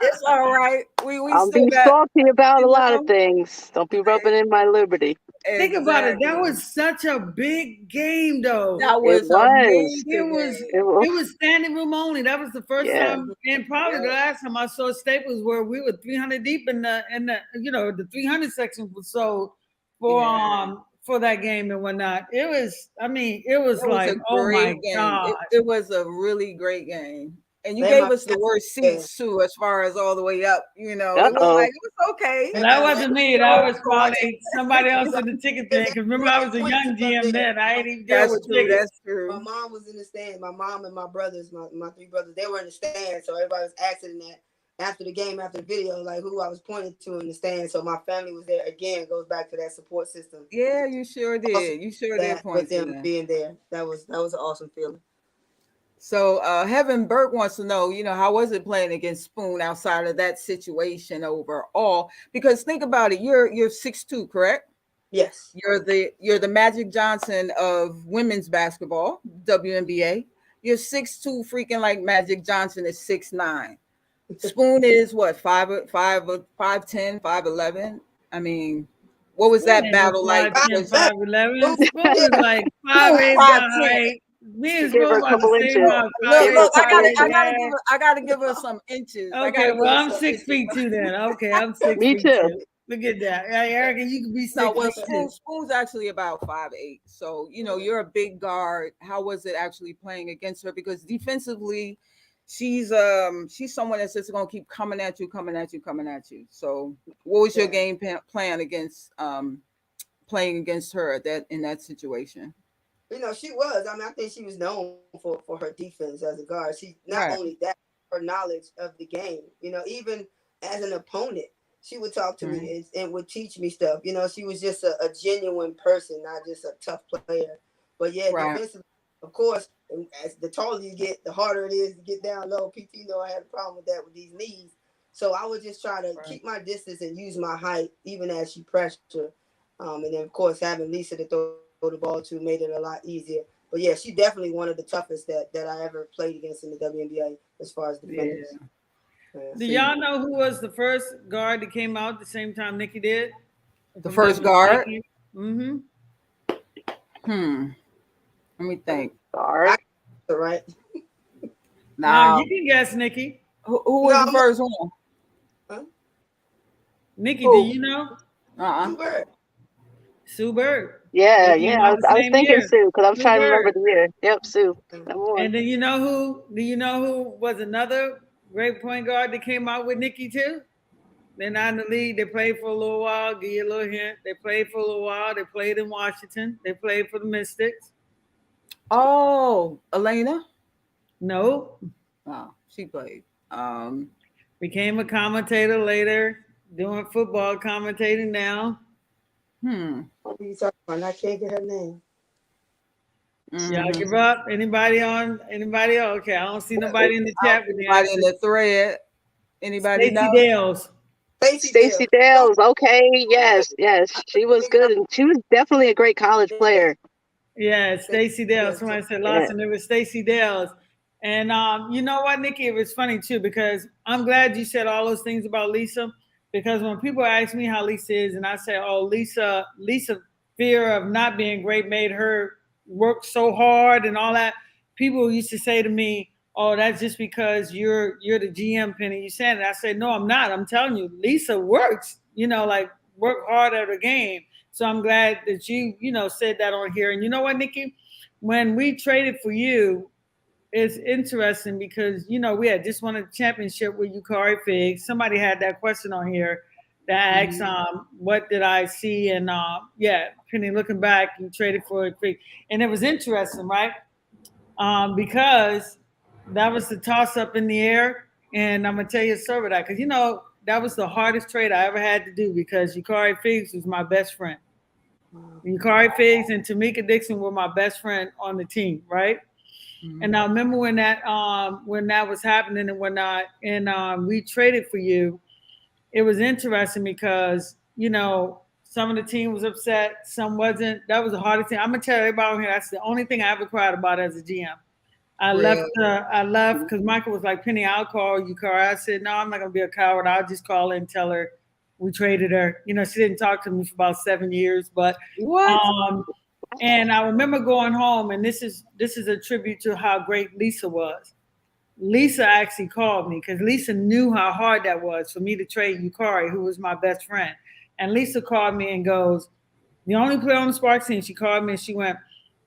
it's all right. I'm being salty about a lot of things. Don't be rubbing in my liberty. Think about it. That was such a big game, though. That was amazing. It was standing room only. That was the first time, and probably the last time I saw Staples, where we were 300 deep in the the 300 section was sold for that game and whatnot. It was like, oh my God. It was a really great game. And you gave us the worst seats too, as far as all the way up. It was okay. And that wasn't me. That was probably somebody else in the ticket thing. Because remember, I was a young GM then. I ain't even dealt with tickets. That's true. My mom was in the stand. My mom and my brothers, my 3 brothers, they were in the stand. So everybody was asking that after the game, after the video, like who I was pointing to in the stand. So my family was there again. Goes back to that support system. Yeah, you sure did. You sure did point to them being there. That was an awesome feeling. So Heaven Burke wants to know, how was it playing against Spoon outside of that situation overall? Because think about it, you're 6'2", correct? Yes. You're the Magic Johnson of women's basketball, WNBA. You're 6'2", freaking like Magic Johnson is 6'9". Spoon is what, 5'10", 5'11". I mean, what was that battle like? 5'11". Spoon is like 5'8", 5'8". Give her a couple inches. Look, I gotta give her some inches. Okay, well, I'm 6 feet 2 then. Okay, I'm 6 Me feet too. 2. Look at that. Hey, Erica, you can be 6 feet 2. Spoon's actually about 5'8". So, you're a big guard. How was it actually playing against her? Because defensively, she's someone that's just gonna keep coming at you. So what was your game plan against playing against her in that situation? She was. I mean, I think she was known for her defense as a guard. She not only that, her knowledge of the game. Even as an opponent, she would talk to me and would teach me stuff. She was just a genuine person, not just a tough player. But defensively, of course, as the taller you get, the harder it is to get down low. PT know I had a problem with that with these knees. So I would just try to keep my distance and use my height, even as she pressured. And then, of course, having Lisa to throw the ball to made it a lot easier. But yeah, she definitely one of the toughest that I ever played against in the WNBA as far as defenders. Yeah. Do y'all know who was the first guard that came out the same time Nikki did? The first guard? Mm-hmm. Let me think. Guard. Right. Now you can guess, Nikki. Who was the first one? Huh? Nikki, do you know? Sue Bird. Yeah. I was thinking Sue because I'm trying to remember the year. Yep, Sue. And then you know who? Do you know who was another great point guard that came out with Nikki too? They're not in the league. They played for a little while. Give you a little hint. They played for a little while. They played in Washington. They played for the Mystics. Oh, Elena? No. Oh, she played. Became a commentator later, doing football commentating now. What are you talking about? I can't get her name. Y'all give up? Anybody else? Okay, I don't see nobody in the chat with anybody in the thread. Anybody know? Dales. Stacey Dales. Okay, yes. She was good, and she was definitely a great college player. Yeah, Stacey Dales. Somebody said Lawson. It was Stacey Dales. And you know what, Nikki? It was funny too, because I'm glad you said all those things about Lisa. Because when people ask me how Lisa is, and I say, "Oh, Lisa, fear of not being great made her work so hard and all that," people used to say to me, "Oh, that's just because you're the GM, Penny. You said it." I said, "No, I'm not. I'm telling you, Lisa works. Like work hard at her game." So I'm glad that you said that on here. And you know what, Nikki? When we traded for you, it's interesting because we had just won a championship with Yukari Figs. Somebody had that question on here that asked, what did I see? And Penny, looking back, you traded for a Fig. And it was interesting, right? Because that was the toss up in the air. And I'm gonna tell you a story about that, because that was the hardest trade I ever had to do, because Yukari Figs was my best friend. Yukari Figs and Tamika Dixon were my best friend on the team, right? And I remember when that was happening and whatnot, and we traded for you. It was interesting because some of the team was upset, some wasn't. That was the hardest thing. I'm gonna tell everybody on here. That's the only thing I ever cried about as a GM. I left because Michael was like, "Penny, I'll call you, Cara." I said, "No, I'm not gonna be a coward. I'll just call her and tell her we traded her." She didn't talk to me for about 7 years, but and I remember going home, and this is a tribute to how great Lisa was. Lisa actually called me because Lisa knew how hard that was for me to trade Yukari, who was my best friend. And Lisa called me and goes, the only player on the Sparks team, she called me and she went,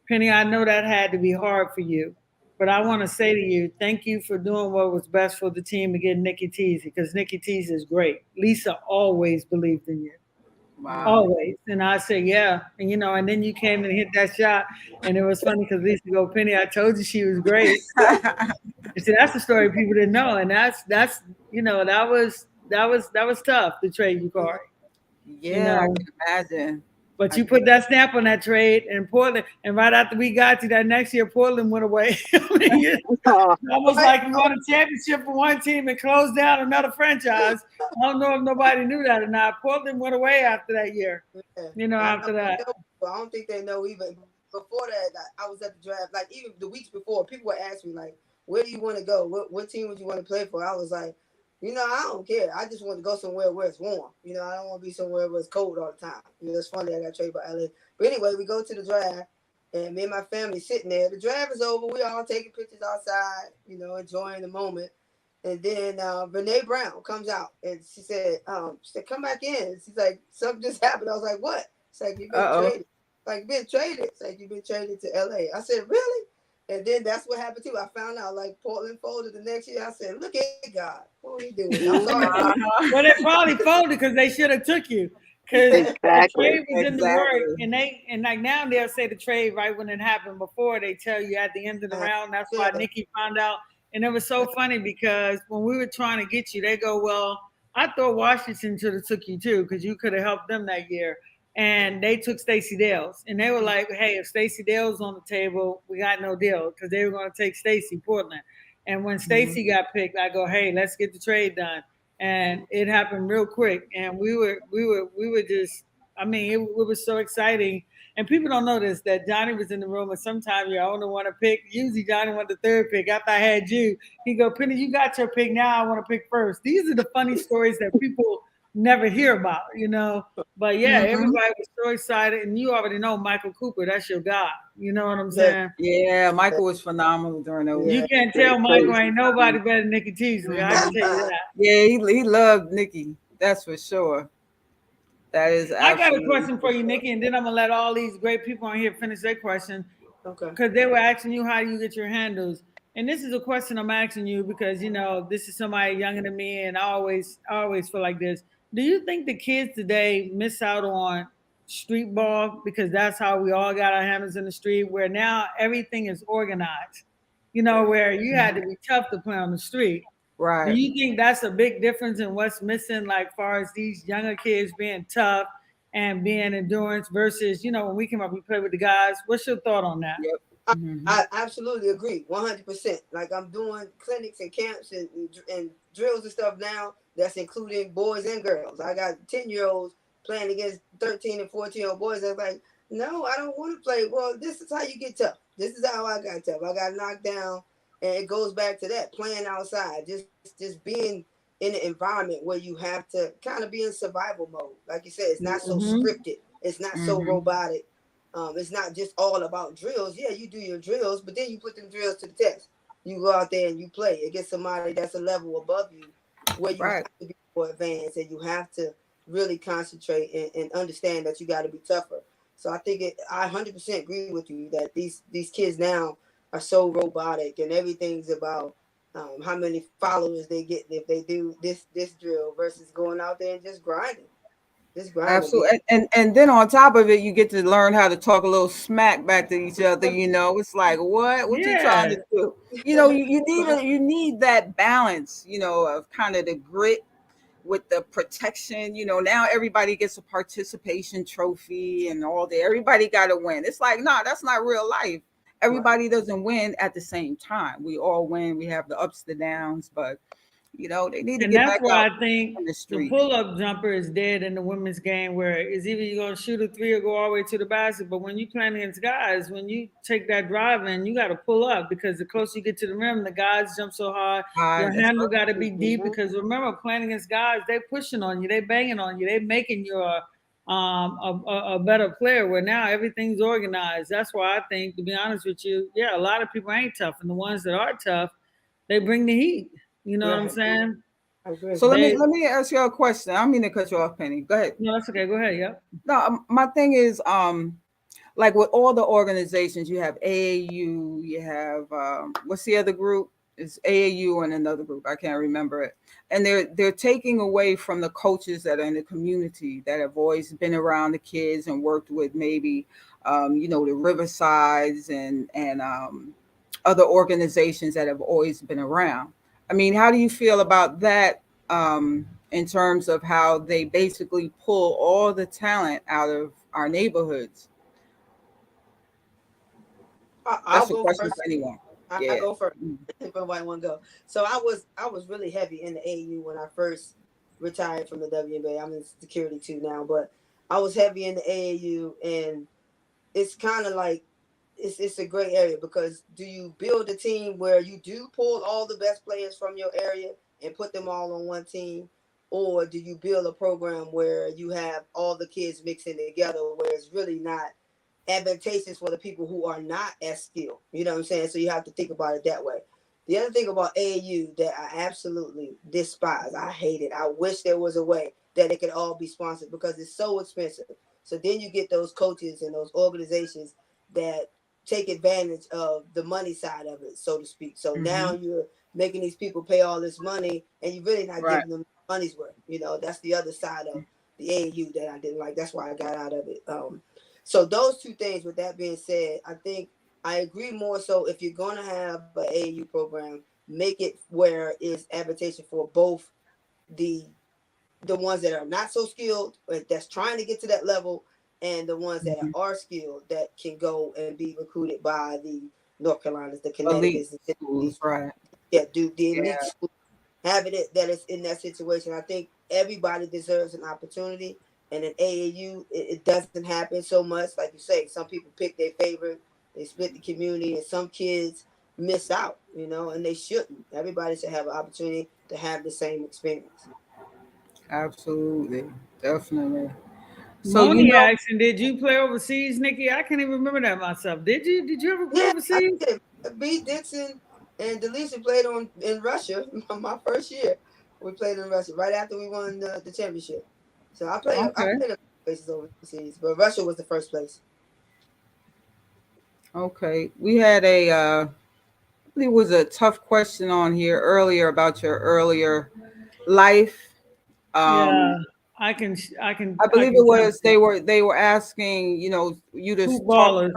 "Penny, I know that had to be hard for you, but I want to say to you, thank you for doing what was best for the team against Nikki Teasley, because Nikki Teasley is great. Lisa always believed in you." Wow. Always. And I said, "Yeah." And and then you came and hit that shot. And it was funny because Lisa go, "Penny, I told you she was great." And see, that's the story people didn't know. And that's that was tough to trade Yukari. Yeah, I can imagine. But you put that stamp on that trade in Portland, and right after we got to that next year, Portland went away. Almost like you won a championship for one team and closed down another franchise. I don't know if nobody knew that or not. Portland went away after that year. After that. I don't think they know even before that. I was at the draft, like even the weeks before, people would ask me like, "Where do you want to go? What team would you want to play for?" I was like, I don't care. I just want to go somewhere where it's warm. I don't want to be somewhere where it's cold all the time. It's funny I got traded by LA. But anyway, we go to the draft, and me and my family sitting there. The draft is over. We all taking pictures outside, enjoying the moment. And then Renee Brown comes out, and she said, "Come back in." She's like, "Something just happened." I was like, "What?" It's like, "You've been traded." Like, "Been traded?" It's like, "You've been traded to LA." I said, "Really?" And then that's what happened too. I found out like Portland folded the next year. I said, "Look at God, what are you doing?" I'm sorry. Well, they probably folded because they should have took you. Because the trade was in the work, and like now they'll say the trade right when it happened. Before they tell you at the end of the round. That's why Nikki found out. And it was so funny because when we were trying to get you, they go, "Well, I thought Washington should have took you too because you could have helped them that year." and they took Stacey Dales, and they were like, "Hey, if Stacey Dales on the table, we got no deal," because they were going to take Stacey Portland. And when Stacey got picked, I go, "Hey, let's get the trade done," and it happened real quick. And we were just, I mean, it was so exciting. And people don't know this, that Johnny was in the room, and sometimes you only want to pick. Usually, Johnny wanted the third pick. After I had you, he go, "Penny, you got your pick. Now I want to pick first." These are the funny stories that people never hear about, you know. But yeah, everybody was so excited, and you already know Michael Cooper. That's your guy. You know what I'm saying? Yeah, Michael was phenomenal during those. You can't tell Michael ain't nobody better than Nikki Teasley. I can tell you that. Yeah, he loved Nikki. That's for sure. That is I got a absolutely question for you, sure. Nikki, and then I'm gonna let all these great people on here finish their question Okay. because they were asking you how you get your handles. And this is a question I'm asking you because you know this is somebody younger than me, and I always feel like this. Do you think the kids today miss out on street ball because that's how we all got our handles in the street, where now everything is organized? You know, where you had to be tough to play on the street. Do Right. you think that's a big difference in what's missing, like far as these younger kids being tough and being endurance versus, you know, when we came up, we played with the guys. What's your thought on that? Yep. I absolutely agree, 100%. Like I'm doing clinics and camps and drills and stuff now. That's including boys and girls. I got 10-year-olds playing against 13 and 14-year-old boys. They're like, no, I don't want to play. Well, this is how you get tough. This is how I got tough. I got knocked down, and it goes back to that playing outside, just being in an environment where you have to kind of be in survival mode. Like you said, it's not so scripted. It's not so robotic. It's not just all about drills. Yeah, you do your drills, but then you put them drills to the test. You go out there and you play against somebody that's a level above you, where you Right. have to be more advanced and you have to really concentrate and understand that you got to be tougher. So I think I 100% agree with you that these kids now are so robotic and everything's about how many followers they get if they do this drill versus going out there and just grinding. Just grinding. Absolutely. And then on top of it, you get to learn how to talk a little smack back to each other. You know, it's like, what you trying Yeah. to do? You know, you need that balance, you know, of kind of the grit with the protection. You know, now everybody gets a participation trophy and all that. Everybody got to win. It's like, nah, that's not real life. Right. Everybody doesn't win at the same time. We all win. We have the ups, the downs, but you know, they need to And get that's back why out I think on the the street. pull-up jumper is dead in the women's game, where it's either you're gonna shoot a three or go all the way to the basket. But when you playing against guys, when you take that drive in, you got to pull up because the closer you get to the rim, the guys jump so hard. Hi, Your that's handle got to right. be deep because remember, playing against guys, they pushing on you, they banging on you, they making you a better player. Where now everything's organized. That's why I think, to be honest with you, yeah, a lot of people ain't tough, and the ones that are tough, they bring the heat. You know what I'm Right. saying? I agree. So let me They let me ask you a question. I don't mean to cut you off, Penny. Go ahead. No, that's okay. Go ahead. Yep. No, my thing is, like with all the organizations, you have AAU, you have what's the other group? It's AAU and another group. I can't remember it. And they're taking away from the coaches that are in the community that have always been around the kids and worked with maybe, you know, the Riversides and other organizations that have always been around. I mean, how do you feel about that? In terms of how they basically pull all the talent out of our neighborhoods. I'll That's a go question first. for anyone. I Yeah. go first if nobody want to go. So I was really heavy in the AU when I first retired from the WNBA. I'm in security too now, but I was heavy in the AAU, and it's kind of like it's a great area because do you build a team where you do pull all the best players from your area and put them all on one team, or do you build a program where you have all the kids mixing together where it's really not advantageous for the people who are not as skilled. You know what I'm saying? So you have to think about it that way. The other thing about AAU that I absolutely despise, I hate it. I wish there was a way that it could all be sponsored because it's so expensive. So then you get those coaches and those organizations that take advantage of the money side of it, so to speak. So now Mm-hmm. you're making these people pay all this money and you're really not Right. giving them money's worth. You know, that's the other side of the AAU that I didn't like. That's why I got out of it. So those two things. With that being said, I think I agree more so if you're going to have an AAU program, make it where it's advantageous for both the the ones that are not so skilled, but that's trying to get to that level, and the ones that are skilled that can go and be recruited by the North Carolinas, the Elite Connecticut's, the schools, Tennessees, right? do the Yeah, elite school, having it that is in that situation. I think everybody deserves an opportunity. And in AAU, it doesn't happen so much. Like you say, some people pick their favorite, they split the community, and some kids miss out, and they shouldn't. Everybody should have an opportunity to have the same experience. absolutely, definitely. So Moni asked, did you play overseas, Nikki? I can't even remember that myself. Did you? Did you ever play Yeah, I overseas? did. B. Dixon and Delisha played in Russia my first year. We played in Russia right after we won the championship. So I okay, played a few places overseas, but Russia was the first place. okay. We had it was a tough question on here earlier about your earlier life. Um, Yeah, I can. I can. I I believe it can jump was in. they were asking, you to Hoop talk, ballers.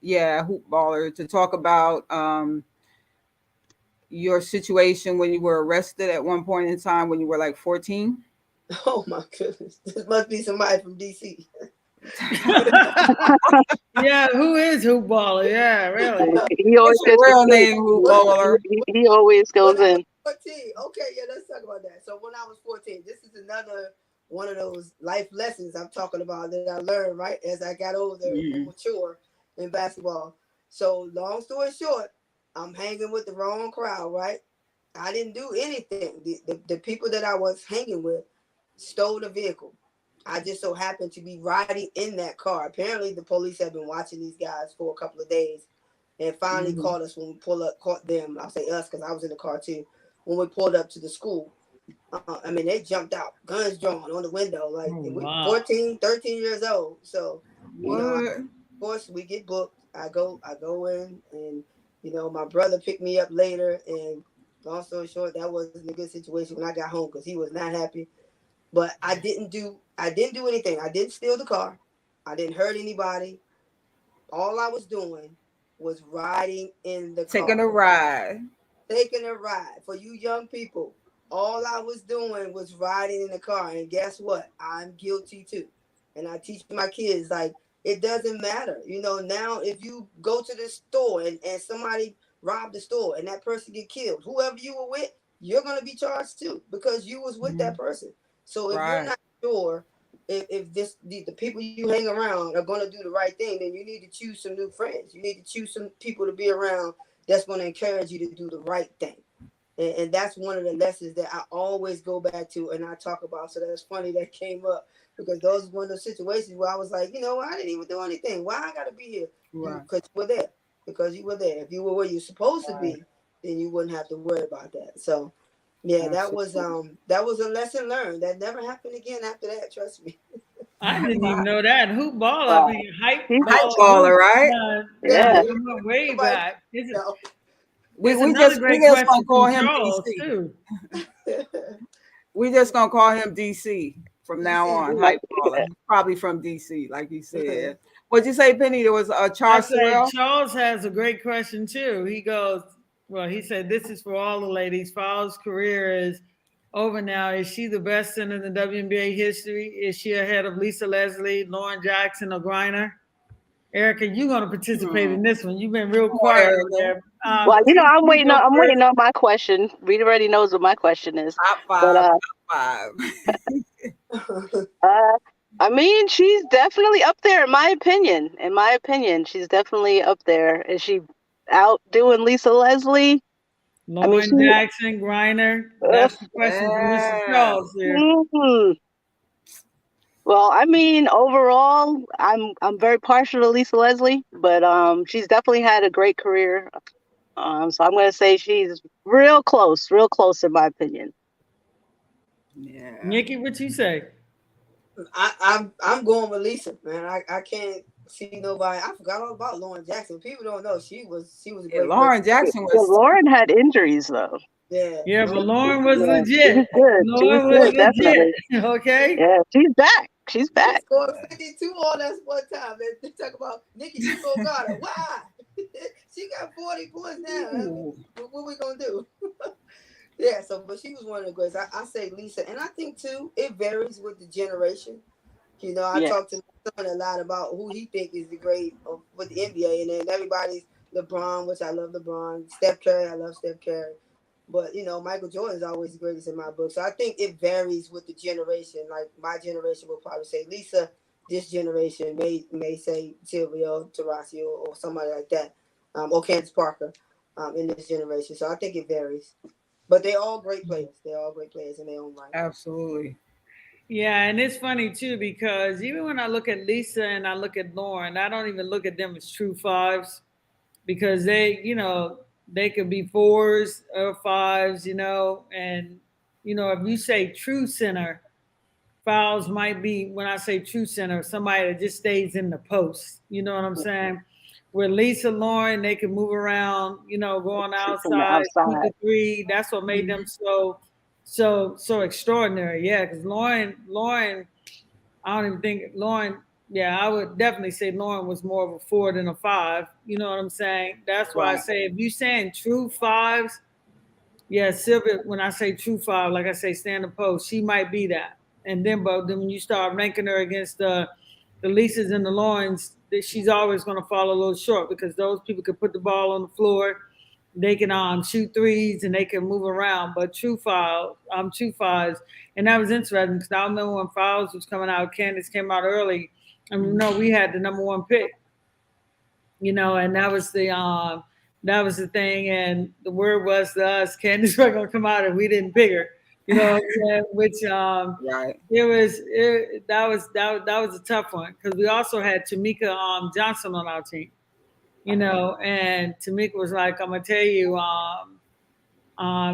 yeah, hoop baller, to talk about your situation when you were arrested at one point in time when you were like 14. Oh my goodness, this must be somebody from DC. Yeah, who is hoop baller? Yeah, really. He always It's your gets the real scoop. name, hoop What, baller. He always when goes I was in. 14, okay, yeah, let's talk about that. So when I was 14, this is another one of those life lessons I'm talking about that I learned right as I got older and more Mm. mature in basketball. So long story short, I'm hanging with the wrong crowd, right? I didn't do anything. The people that I was hanging with stole the vehicle. I just so happened to be riding in that car. Apparently, the police had been watching these guys for a couple of days and finally Mhm. caught us when we pulled up, caught them. I'll say us because I was in the car too. When we pulled up to the school, I mean, they jumped out, guns drawn on the window. Like, Oh and we wow. 14, 13 years old. So, of What? course, we get booked. I go in, and my brother picked me up later. And long story short, that wasn't a good situation when I got home because he was not happy. But I didn't do anything. I didn't steal the car. I didn't hurt anybody. All I was doing was riding in the Taking car, a ride. taking a ride. For you young people, all I was doing was riding in the car. And guess what? I'm guilty too. And I teach my kids, like, it doesn't matter. Now if you go to the store and somebody robbed the store and that person get killed, whoever you were with, you're going to be charged too because you was with that Mhm. person. So if you're Right. not sure if the people you hang around are going to do the right thing, then you need to choose some new friends. You need to choose some people to be around that's going to encourage you to do the right thing. And that's one of the lessons that I always go back to and I talk about. So that's funny that came up because those one of those situations where I was like, I didn't even do anything. Why I got to be here? Right. Because you were there. Because you were there. If you were where you're supposed to Right. be, then you wouldn't have to worry about that. So yeah, Absolutely. that was a lesson learned. That never happened again after that. Trust me. I didn't even Wow. know that. Hoop baller. I Wow. mean, hype He's Hype baller. baller, Hoop. right? Yeah, yeah. We went way nobody back. know. We It's we another just we great just gonna question call from him Charles DC. too. We just gonna call him DC from now DC on. boy. Hype baller. He's probably from DC, like you said. What'd you say, Penny? There was I Charles said Sorrell. Charles has a great question too. He goes, well, he said this is for all the ladies. Fowler's career is over now. Is she the best center in the WNBA history? Is she ahead of Lisa Leslie, Lauren Jackson, or Griner? Erica, you're gonna participate Hmm. in this one. You've been real Come on, quiet over Erica. there. Well, Penny, you go I'm first. waiting on my question. Rita already knows what my question is. Top But five. Top five. uh, I mean, she's definitely up there in my opinion. In my opinion, she's definitely up there. Is she outdoing Lisa Leslie? I mean, Lauren Jackson, Griner. uh, That's the question for Mr. Yeah. Charles here. mm, well, I mean, overall, I'm very partial to Lisa Leslie, but she's definitely had a great career. So I'm gonna say she's real close in my opinion. Yeah. Nikki, what you say? I'm going with Lisa, man. I can't see nobody. I forgot all about Lauren Jackson. People don't know she was a Yeah. great Lauren Yeah, Jackson yeah, was. Lauren had injuries though. yeah. Yeah, but Lauren, Lauren was Yeah, she legit. was good. She was Lauren was good, legit. definitely. Okay. Yeah, she's back. She's she back. scored 52 on us one time. They talk about Nikki, you go got her. Why? She got 40 points now. I mean, Ooh. what we gonna do? Yeah, so but she was one of the greats. I say Lisa, and I think too it varies with the generation. You know, I Yeah. talk to my son a lot about who he think is the great with the NBA, and then everybody's LeBron, which I love LeBron. Steph Curry, I love Steph Curry. But you know, Michael Jordan is always the greatest in my book. So I think it varies with the generation. Like my generation will probably say Lisa. This generation may say Sylvia, Taurasi, or somebody like that, or Candace Parker, in this generation. So I think it varies. But they're all great players. They're all great players in their own right. Absolutely. Yeah, and it's funny too because even when I look at Lisa and I look at Lauren, I don't even look at them as true fives because they, they could be fours or fives, and if you say true center, fouls might be when I say true center, somebody that just stays in the post. You know what I'm saying? With Lisa Lauren, they can move around, go on the From the outside, shoot outside. the three. That's what made them so extraordinary. Yeah, because Lauren, I don't even think Lauren. Yeah, I would definitely say Lauren was more of a four than a five. You know what I'm saying? That's why I Right. say if you saying true fives, yeah, Sylvia, when I say true five, like I say, stand up post, she might be that. And then when you start ranking her against the Lisas and the Lawrence, she's always going to fall a little short because those people can put the ball on the floor, they can shoot threes and they can move around. But true fives, and that was interesting because I remember when Fouls was coming out, Candace came out early, and we had the number one pick, and that was the thing, and the word was to us, Candace was gonna come out, and we didn't pick her. You know what I'm saying? Which Right. that was a tough one because we also had Tamika Johnson on our team. And Tamika was like, "I'm gonna tell you,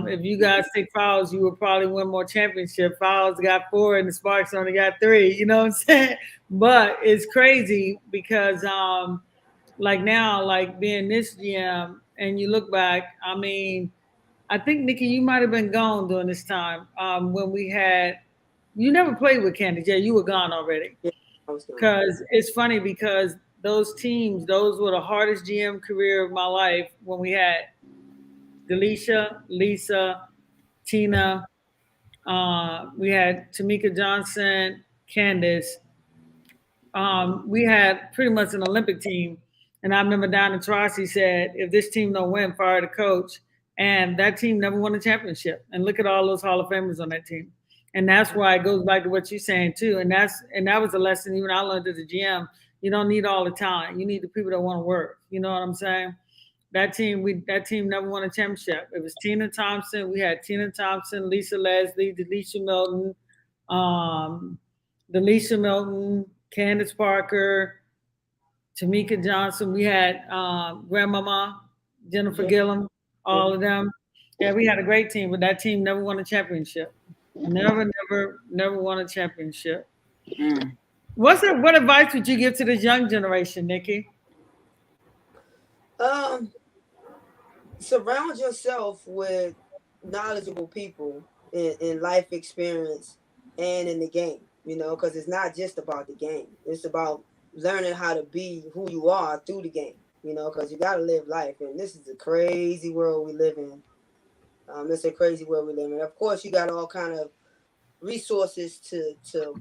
if you guys take fouls, you will probably win more championship. Fouls got four, and the Sparks only got three. You know what I'm saying? But it's crazy because like now, like being this GM, and you look back, I mean, I think Nikki, you might have been gone during this time when we had. You never played with Candace, yeah, you were gone already. Yeah, I was doing. Because it's funny because those teams, those were the hardest GM career of my life when we had Delisha, Lisa, Tina, we had Tamika Johnson, Candace, we had pretty much an Olympic team. And I remember Donna Taurasi said, if this team don't win, fire the coach. And that team never won a championship. And look at all those Hall of Famers on that team. And that's why it goes back to what you're saying too. And that was a lesson even I learned as a GM. You don't need all the talent. You need the people that want to work. You know what I'm saying? That team never won a championship. It was Tina Thompson. We had Tina Thompson, Lisa Leslie, Delisha Milton, um, Delisha Milton, Candace Parker, Tamika Johnson. We had Grandmama, Jennifer Gillum, all of them. Yeah, we had a great team, but that team never won a championship. Never won a championship. Mm. What advice would you give to this young generation, Nikki? Um, Surround yourself with knowledgeable people in life experience and in the game. You know, because it's not just about the game. It's about learning how to be who you are through the game. You know, because you got to live life, and this is a crazy world we live in. It's a crazy world we live in. Of course, you got all kind of resources to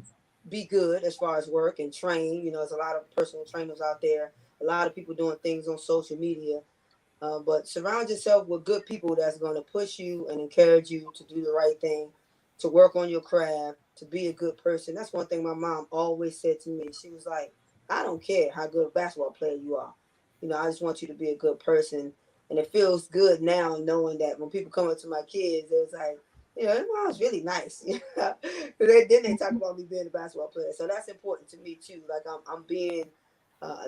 be good as far as work and train. You know, there's a lot of personal trainers out there. A lot of people doing things on social media. But surround yourself with good people that's going to push you and encourage you to do the right thing, to work on your craft, to be a good person. That's one thing my mom always said to me. She was like, I don't care how good a basketball player you are. You know, I just want you to be a good person. And it feels good now knowing that when people come up to my kids, it's like, you know, mom's really nice. Then they talk about me being a basketball player. So that's important to me too. Like I'm being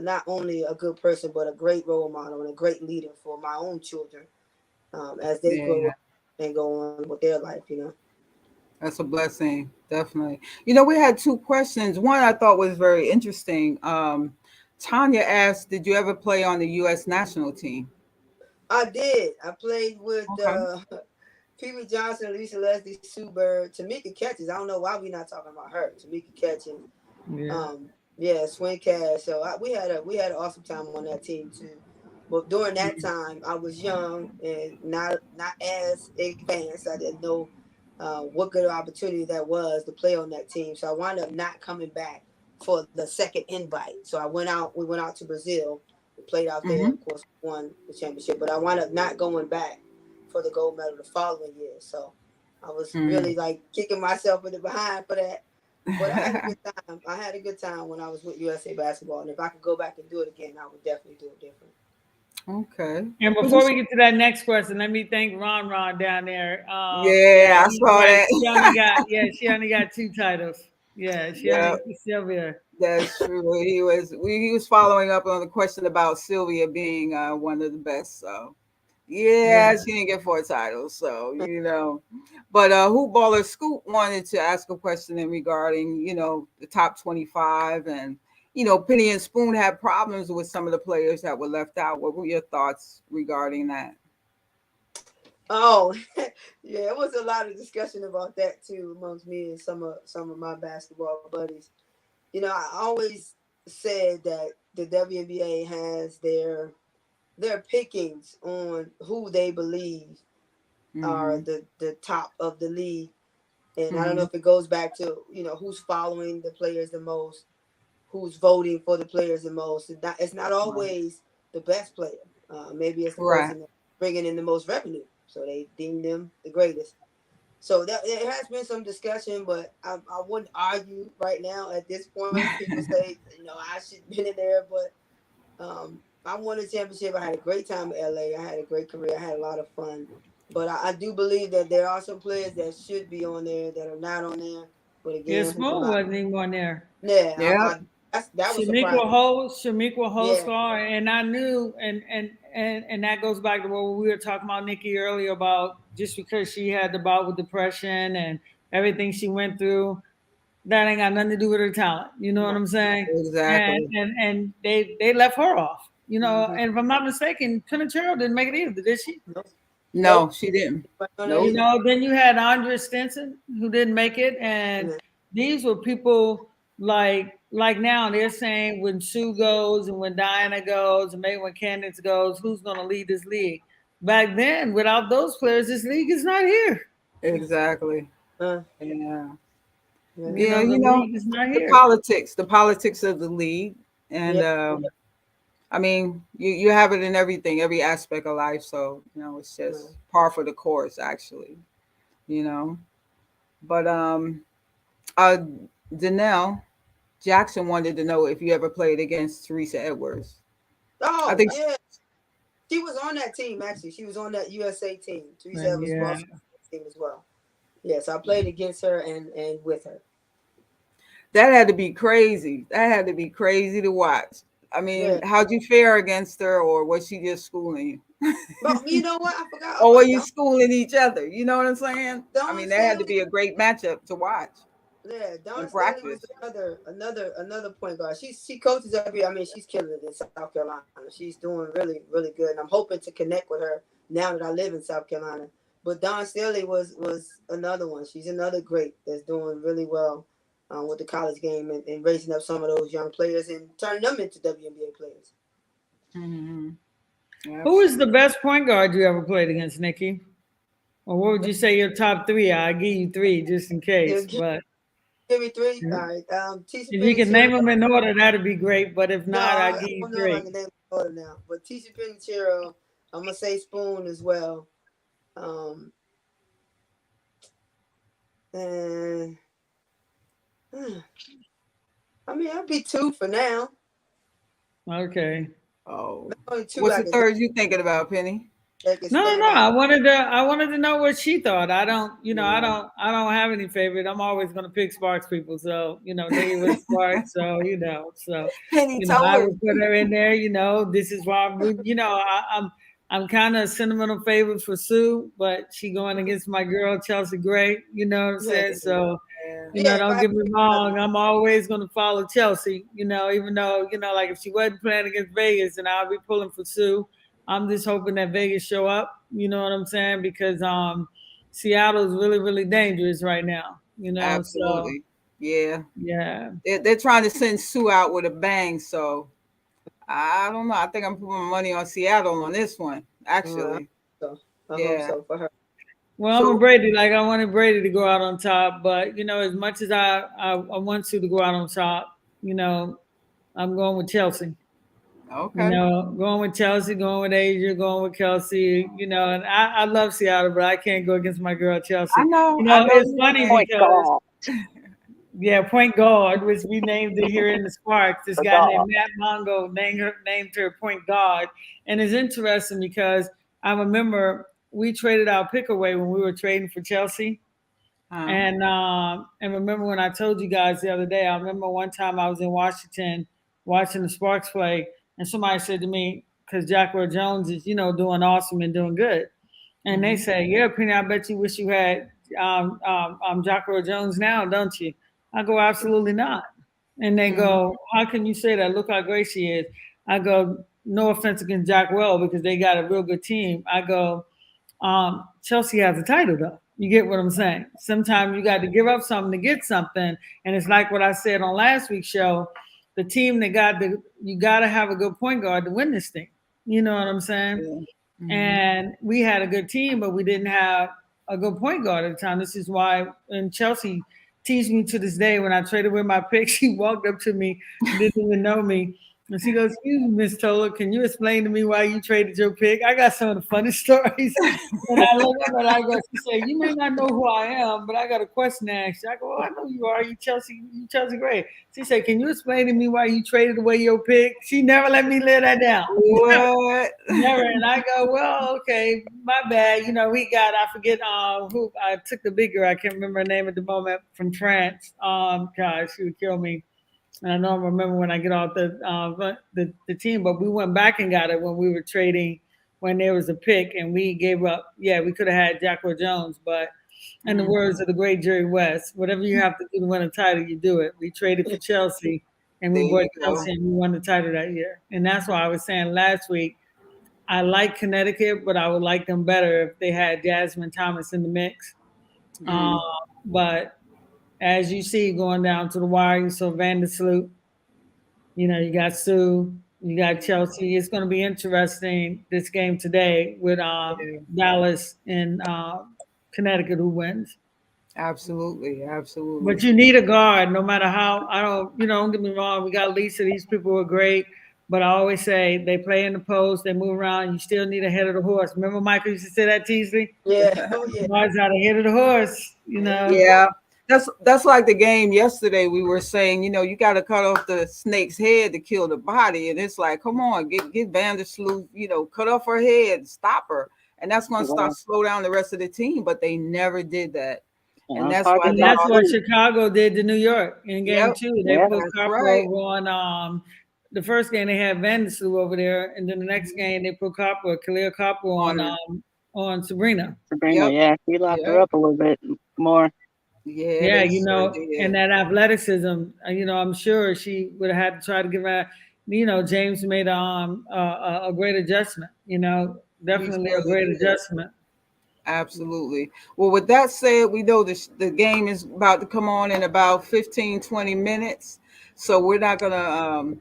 not only a good person, but a great role model and a great leader for my own children as they grow Yeah. up and go on with their life, you know. That's a blessing, definitely. You know, we had two questions. One I thought was very interesting. Tanya asked, "Did you ever play on the U.S. national team?" I did. I played with Okay. Pee Wee Johnson, Lisa Leslie, Sue Bird, Tamika Catches. I don't know why we're not talking about her. Tamika Catches. Yeah. Yeah, Swing Cash. So we had an awesome time on that team too. But during that time, I was young and not as advanced. I didn't know what good opportunity that was to play on that team. So I wound up not coming back for the second invite. So we went out to Brazil, we played out there, Mm-hmm. of course, won the championship, but I wound up not going back for the gold medal the following year. So I was really like kicking myself in the behind for that. But I had a good time. I had a good time when I was with USA basketball. And if I could go back and do it again, I would definitely do it different. Okay. And before we get to that next question, let me thank Ron down there. Yeah, I saw that. She only got 2 titles. Yeah, she Yeah, only Sylvia. that's true. He was following up on the question about Sylvia being one of the best. So yeah, she didn't get 4 titles. So but Hoop Baller Scoop wanted to ask a question in regarding the top 25, and Penny and Spoon had problems with some of the players that were left out. What were your thoughts regarding that? Oh, yeah, it was a lot of discussion about that too amongst me and some of my basketball buddies. I always said that the WNBA has their pickings on who they believe are the top of the league. And I don't know if it goes back to, who's following the players the most, who's voting for the players the most. It's not always the best player. Maybe it's the person that's bringing in the most revenue. So they deem them the greatest. So there has been some discussion, but I wouldn't argue right now at this point. People say, I should have been in there, but I won a championship. I had a great time in LA. I had a great career. I had a lot of fun. But I do believe that there are some players that should be on there that are not on there. But again, Spoon wasn't even on there. Yeah, that was surprising. Shaniqua Holscar, and I knew, and that goes back to what we were talking about, Nikki, earlier about just because she had the bout with depression and everything she went through, that ain't got nothing to do with her talent. You know what I'm saying? Exactly. And they left her off. And if I'm not mistaken, Pinachero didn't make it either, did she? No, she didn't. Nope. Then you had Andrea Stinson, who didn't make it, and these were people like now they're saying when Sue goes and when Diana goes and maybe when Candace goes, who's going to lead this league? Back then, without those players, this league is not here. Exactly. Yeah. The league is not here. The politics of the league, and I mean, you have it in everything, every aspect of life. So it's just par for the course, actually. But Danelle Jackson wanted to know if you ever played against Teresa Edwards. Oh, I think she was on that team. Actually, she was on that USA team. Teresa Edwards was on that team as well. Yes, I played against her and with her. That had to be crazy. That had to be crazy to watch. I mean, how'd you fare against her, or was she just schooling you? But you know what? I forgot. Or were you schooling each other? You know what I'm saying? Dawn I mean, that had to be a great matchup to watch. Yeah, Dawn Staley was another point guard. She coaches up here. I mean, she's killing it in South Carolina. She's doing really, really good. And I'm hoping to connect with her now that I live in South Carolina. But Dawn Staley was another one. She's another great that's doing really well with the college game and raising up some of those young players and turning them into WNBA players. Who is the best point guard you ever played against, Nikki? Or what would you say your top 3? I'll give you 3 just in case. But give me 3. All right. If you can name them in order, that'd be great. But if not, I'll give you 3. I can name them in order now. But Tisha Pinachero, I'm gonna say Spoon as well. And I mean, I'll be 2 for now. Okay. Oh, what's the third you thinking about, Penny? No. I wanted to know what she thought. I don't have any favorite. I'm always gonna pick Sparks people. So Nikki was Sparks. So Penny I would put her in there. This is why I'm kind of a sentimental favorite for Sue, but she going against my girl Chelsea Gray. You know what I'm saying? So. Don't get me wrong. I'm always going to follow Chelsea, even though, like if she wasn't playing against Vegas, and I'll be pulling for Sue. I'm just hoping that Vegas show up. You know what I'm saying? Because Seattle is really, really dangerous right now. Absolutely. So, yeah. They're trying to send Sue out with a bang. So I don't know. I think I'm putting my money on Seattle on this one, actually. I hope so for her. Well, I'm a Brady. Like I wanted Brady to go out on top, but as much as I want Sue to go out on top, you know, I'm going with Chelsea. You Okay. know, going with Chelsea, going with Asia, going with Kelsey, you know, and I love Seattle, but I can't go against my girl Chelsea. You I know, know it's you funny can. Point because guard. yeah, point guard, which we named it here in the Sparks. This The guy guard. named Matt Mongo named her point guard. And it's interesting because I remember we traded our pick away when we were trading for Chelsea. Huh? And remember when I told you guys the other day, I remember one time I was in Washington watching the Sparks play, and somebody said to me, because Jackwell Jones is, you know, doing awesome and doing good. And they Mhm. say, yeah, Penny, I bet you wish you had Jackwell Jones now, don't you? I go, absolutely not. And they Mhm. go, how can you say that? Look how great she is. I go, no offense against Jackwell because they got a real good team. I go, Chelsea has a title though. You get what I'm saying? Sometimes you got to give up something to get something. And it's like what I said on last week's show. The team that got you got to have a good point guard to win this thing. You know what I'm saying? Yeah. Mhm. And we had a good team, but we didn't have a good point guard at the time. This is why, and Chelsea teased me to this day when I traded with my pick. She walked up to me, didn't even know me. And she goes, "Excuse me, Miss Tola, can you explain to me why you traded your pick? I got some of the funny stories." And I look up and I go, she said, "You may not know who I am, but I got a question to ask you." I go, "Well, I know you are. You Chelsea Gray." She said, "Can you explain to me why you traded away your pick?" She never let me live that down. What? Never. And I go, well, okay, my bad. You know, we got, I forget who I took the big girl. I can't remember her name at the moment from France. Gosh, she would kill me. And I don't remember when I get off the team, but we went back and got it when we were trading when there was a pick and we gave up. Yeah, we could have had Jacko Jones, but in the Mhm. words of the great Jerry West, whatever you have to do to win a title, you do it. We traded for Chelsea and There we bought you go. Chelsea and we won the title that year. And that's why I was saying last week I like Connecticut, but I would like them better if they had Jasmine Thomas in the mix. Uh, Mm. but as you see, going down to the wire, you saw Vandersloot. You know, you got Sue, you got Chelsea. It's going to be interesting this game today with Yeah. Dallas and Connecticut who wins. Absolutely. But Absolutely. you need a guard, no matter how. I don't, you know, don't get me wrong. We got Lisa. These people are great. But I always say they play in the post, they move around. You still need a head of the horse. Remember, Michael used to say that, Teasley? Yeah. Oh yeah. Guards out ahead of the horse, you There you know. Yeah. go. That's like the game yesterday. We were saying, you got to cut off the snake's head to kill the body, and it's like, come on, get Vandersloot, cut off her head, stop her, and that's going to Yeah. start slow down the rest of the team. But they never did that, and It's that's hard why to And they stop that's lost. what too. Chicago did to New York in game Yep, two. They Yeah. put that's Copper right. over on the first game they had Vandersloot over there, and then the next Mhm. game they put Khalil Copper On her. on Sabrina. Sabrina, Yep, yeah, he locked her yep, up a little bit more. yeah, Yeah, they you sure know, and did. that athleticism, I'm sure she would have had to try to give her. James made a great adjustment. He Definitely a surely great did. adjustment. Absolutely. Well, with that said, we know the game is about to come on in about 15-20 minutes. So we're not going to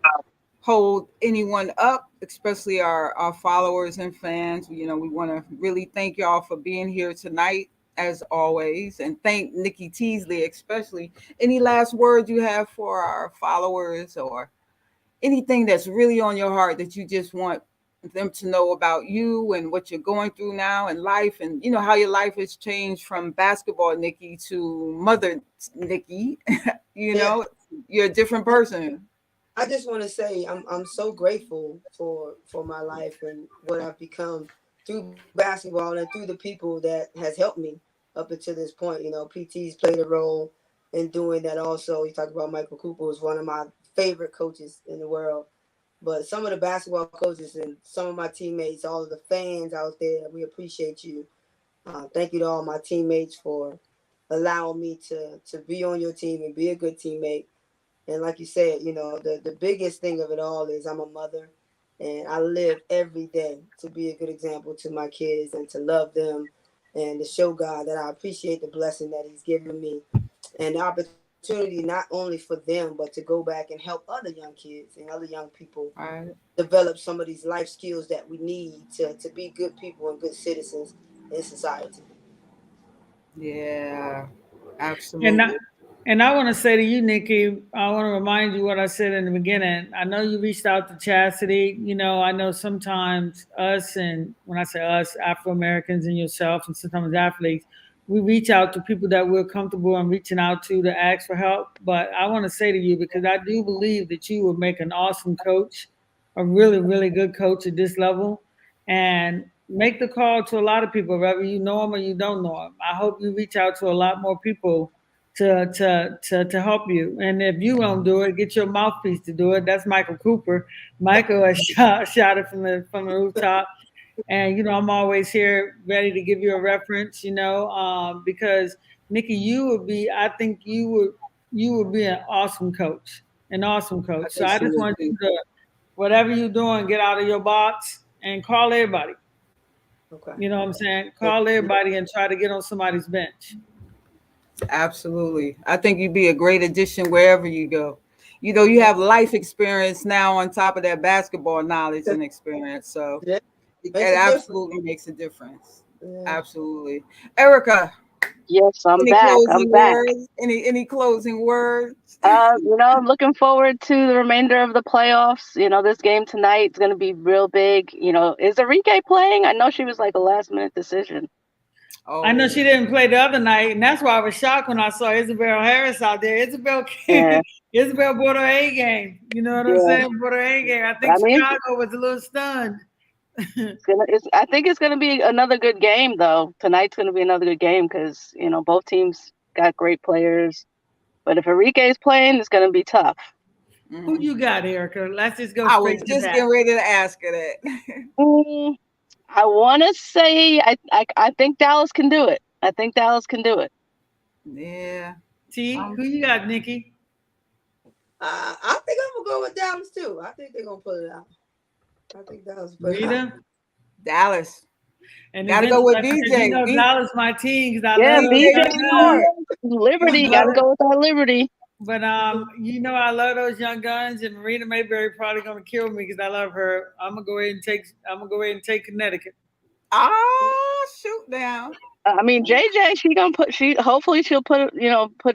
hold anyone up, especially our followers and fans. We want to really thank y'all for being here tonight, as always. And thank Nikki Teasley, especially. Any last words you have for our followers or anything that's really on your heart that you just want them to know about you and what you're going through now in life, and how your life has changed from basketball Nikki to mother Nikki. you Yeah. know you're a different person. I just want to say I'm so grateful for my life and what I've become through basketball and through the people that has helped me up until this point. PT's played a role in doing that also. You talk about Michael Cooper, who's one of my favorite coaches in the world. But some of the basketball coaches and some of my teammates, all of the fans out there, we appreciate you. Thank you to all my teammates for allowing me to be on your team and be a good teammate. And like you said, the biggest thing of it all is I'm a mother and I live every day to be a good example to my kids and to love them and to show God that I appreciate the blessing that He's given me and the opportunity not only for them, but to go back and help other young kids and other young people All right. develop some of these life skills that we need to be good people and good citizens in society. Yeah, And absolutely. And I want to say to you, Nikki, I want to remind you what I said in the beginning. I know you reached out to Chastity. You know, I know sometimes us, and when I say us, Afro Americans and yourself, and sometimes athletes, we reach out to people that we're comfortable in reaching out to ask for help. But I want to say to you, because I do believe that you would make an awesome coach, a really, really good coach at this level, and make the call to a lot of people, whether you know them or you don't know them. I hope you reach out to a lot more people to help you. And if you won't do it, get your mouthpiece to do it. That's Michael Cooper. Michael has shot it from the rooftop. And you know, I'm always here ready to give you a reference. You know, because Nikki, I think you would be an awesome coach, an awesome I coach. So think I she just would want too. you to, whatever you're doing, get out of your box and call everybody. Okay. You know what I'm saying? Call everybody and try to get on somebody's bench. Absolutely. I think you'd be a great addition wherever you go. You know, you have life experience now on top of that basketball knowledge and experience. So Yeah, it makes a difference. absolutely makes a difference. Yeah. Absolutely. Erica, Yes, I'm any back. I'm closing back. words? Any closing words? You know, I'm looking forward to the remainder of the playoffs. You know, this game tonight is going to be real big. You know, is Enrique playing? I know she was like a last minute decision. I know Oh, she didn't play the other night, and that's why I was shocked when I saw Isabel Harris out there. Isabel Yeah, Isabel brought her A game. You know what I'm yeah. saying? Brought her A game. I I think mean, Chicago was a little stunned. I think it's going to be another good game, though. Tonight's going to be another good game because, you know, both teams got great players. But if Enrique's playing, it's going to be tough. Who mhm. you got, Erica? Let's just go I was straight to just that. getting ready to ask her that. Mm, I want to say I think Dallas can do it. I think Dallas can do it. Yeah. T, Um, who you got, Nikki? I think I'm gonna go with Dallas too. I think they're gonna pull it out. I think Dallas put it out. Rita? Dallas. And Got to go with eventually, because you BJ. know Dallas my team because I Yeah, love those BJ, BJ young you guns. Short. know, Liberty. Got to But go with that Liberty. but you know I love those young guns, and Marina Mayberry probably gonna kill me because I love her. I'm gonna go ahead and take Connecticut. Ah, shoot down. I mean, JJ, hopefully she'll put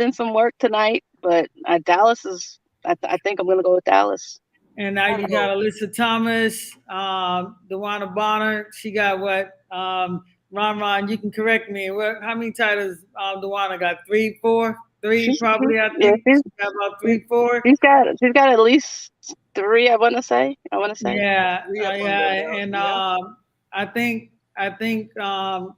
in some work tonight. But Dallas is. I think I'm gonna go with Dallas. And now you got Alyssa Thomas, Dewana Bonner. She got what? Ron, you can correct me. How many titles Dewana got? Three, four? Three, probably, I Yeah, think. She got about three, four. she's got at least 3. I want to say. Yeah, Three up under yeah. her belt. And Yeah. I think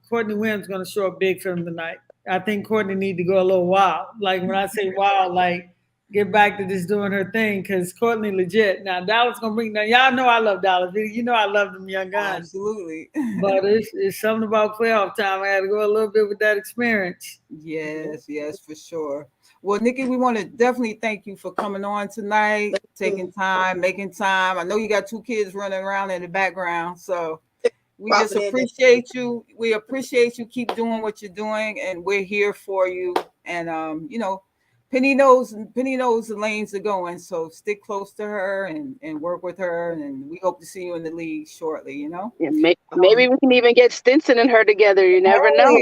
Courtney Williams going to show up big for them tonight. I think Courtney need to go a little wild. Like when I say wild, like get back to just doing her thing because Courtney legit. Now Dallas gonna bring down. Y'all know I love Dallas. You know I love them young guns. Absolutely. But it's something about playoff time. I had to go a little bit with that experience. Yes, for sure. Well, Nikki, we want to definitely thank you for coming on tonight, taking time, making time. I know you got 2 kids running around in the background, so we just appreciate you. We appreciate you. Keep doing what you're doing, and we're here for you. And you know, Penny knows the lanes are going, so stick close to her and work with her. And we hope to see you in the league shortly. You know, Yeah, maybe we can even get Stinson and her together. You never know.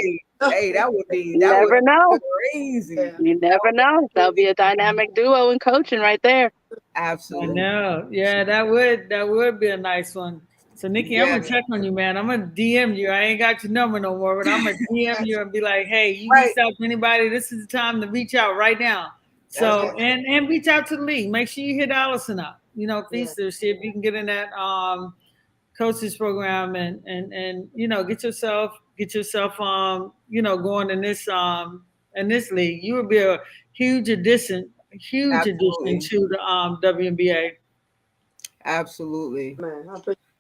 Hey, that would be Never know. crazy. Yeah. You never know. That'll be a dynamic duo in coaching right there. I Absolutely. know. Yeah, that would be a nice one. So Nikki, I'm Yeah. gonna check on you, man. I'm gonna DM you. I ain't got your number no more, but I'm gonna DM you and be like, hey, you Right. reached out to anybody. This is the time to reach out right now. So Okay. and reach out to the league. Make sure you hit Allison up. You know, Yeah. Feaster, see if you can get in that coaches program and you know get yourself going in this league. You would be a huge addition Absolutely. to the WNBA. Absolutely. Man,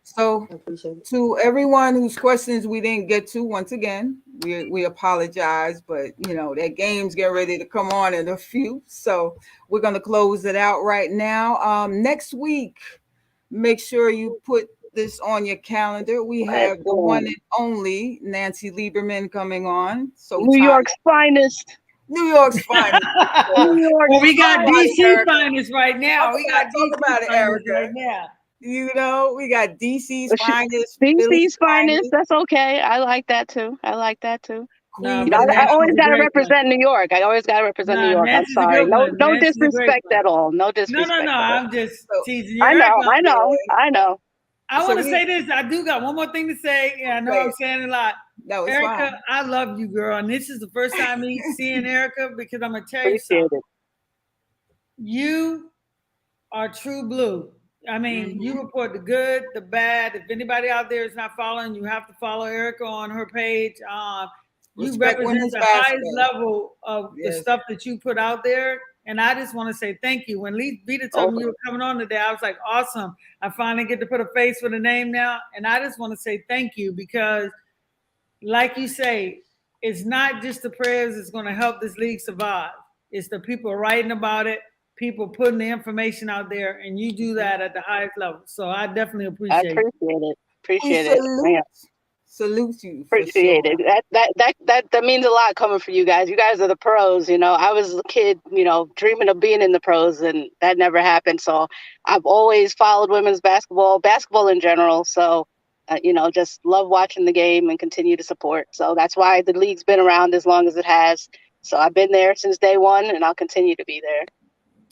So I appreciate it. to everyone whose questions we didn't get to, once again, we apologize, but you know that game's getting ready to come on in a few, so we're gonna close it out right now. Next week, make sure you put this on your calendar. We have the one and only Nancy Lieberman coming on. So New York's finest. New York's finest. New York. Well, we got Talk about it, DC Erica. finest right now. Talk We got about DC it, finest Erica. right now. You know, we got DC's finest, DC's Philly's finest. That's okay. I like that too. Queen You know, I Nancy's always a gotta great one. represent New York. I always gotta represent New York. I'm Nancy's a sorry. good No, one. no Nancy's a great disrespect one. at all. No No, disrespect at all. I'm just So, teasing you. I know, Erica, I know, I know. I So want to we- say this. I do got one more thing to say. Yeah, I know I'm saying a lot. No, it's Erica, fine. I love you, girl. And this is the first time me seeing Erica because I'm going to tell you Appreciate something. it. You are true blue. I mean, you Mhm. report the good, the bad. If anybody out there is not following, you have to follow Erica on her page. You Respect represent women's the highest basketball. level of the Yes. stuff that you put out there. And I just want to say thank you. When Lee Vita told me you were coming on today, I was like, awesome. I finally get to put a face with a name now. And I just want to say thank you because, like you say, it's not just the prayers that's going to help this league survive. It's the people writing about it, people putting the information out there, and you do that at the highest level. So I definitely I appreciate it. appreciate it. We Appreciate it. Yeah. salute you for Appreciate sure. it. That means a lot coming from you guys. You guys are the pros. You know, I was a kid, you know, dreaming of being in the pros, and that never happened. So I've always followed women's basketball in general. So, you know, just love watching the game and continue to support. So that's why the league's been around as long as it has. So I've been there since day one, and I'll continue to be there.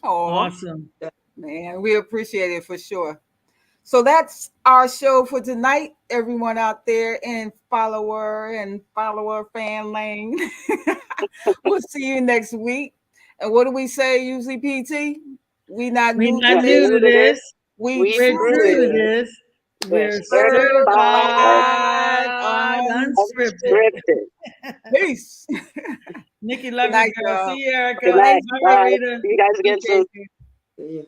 Oh, Awesome. man, we appreciate it for sure. So that's our show for tonight, everyone out there in follower fan lane. We'll see you next week. And what do we say usually, PT? We not We're new not to new this. to this. We We're true true to to this. this. We're Certified certified unscripted. unscripted. Peace. Nikki, love Good night, you, girl. y'all. See you, Erica. Good night. Bye, Bye. Rita. See you guys again soon. Appreciate you. Yeah.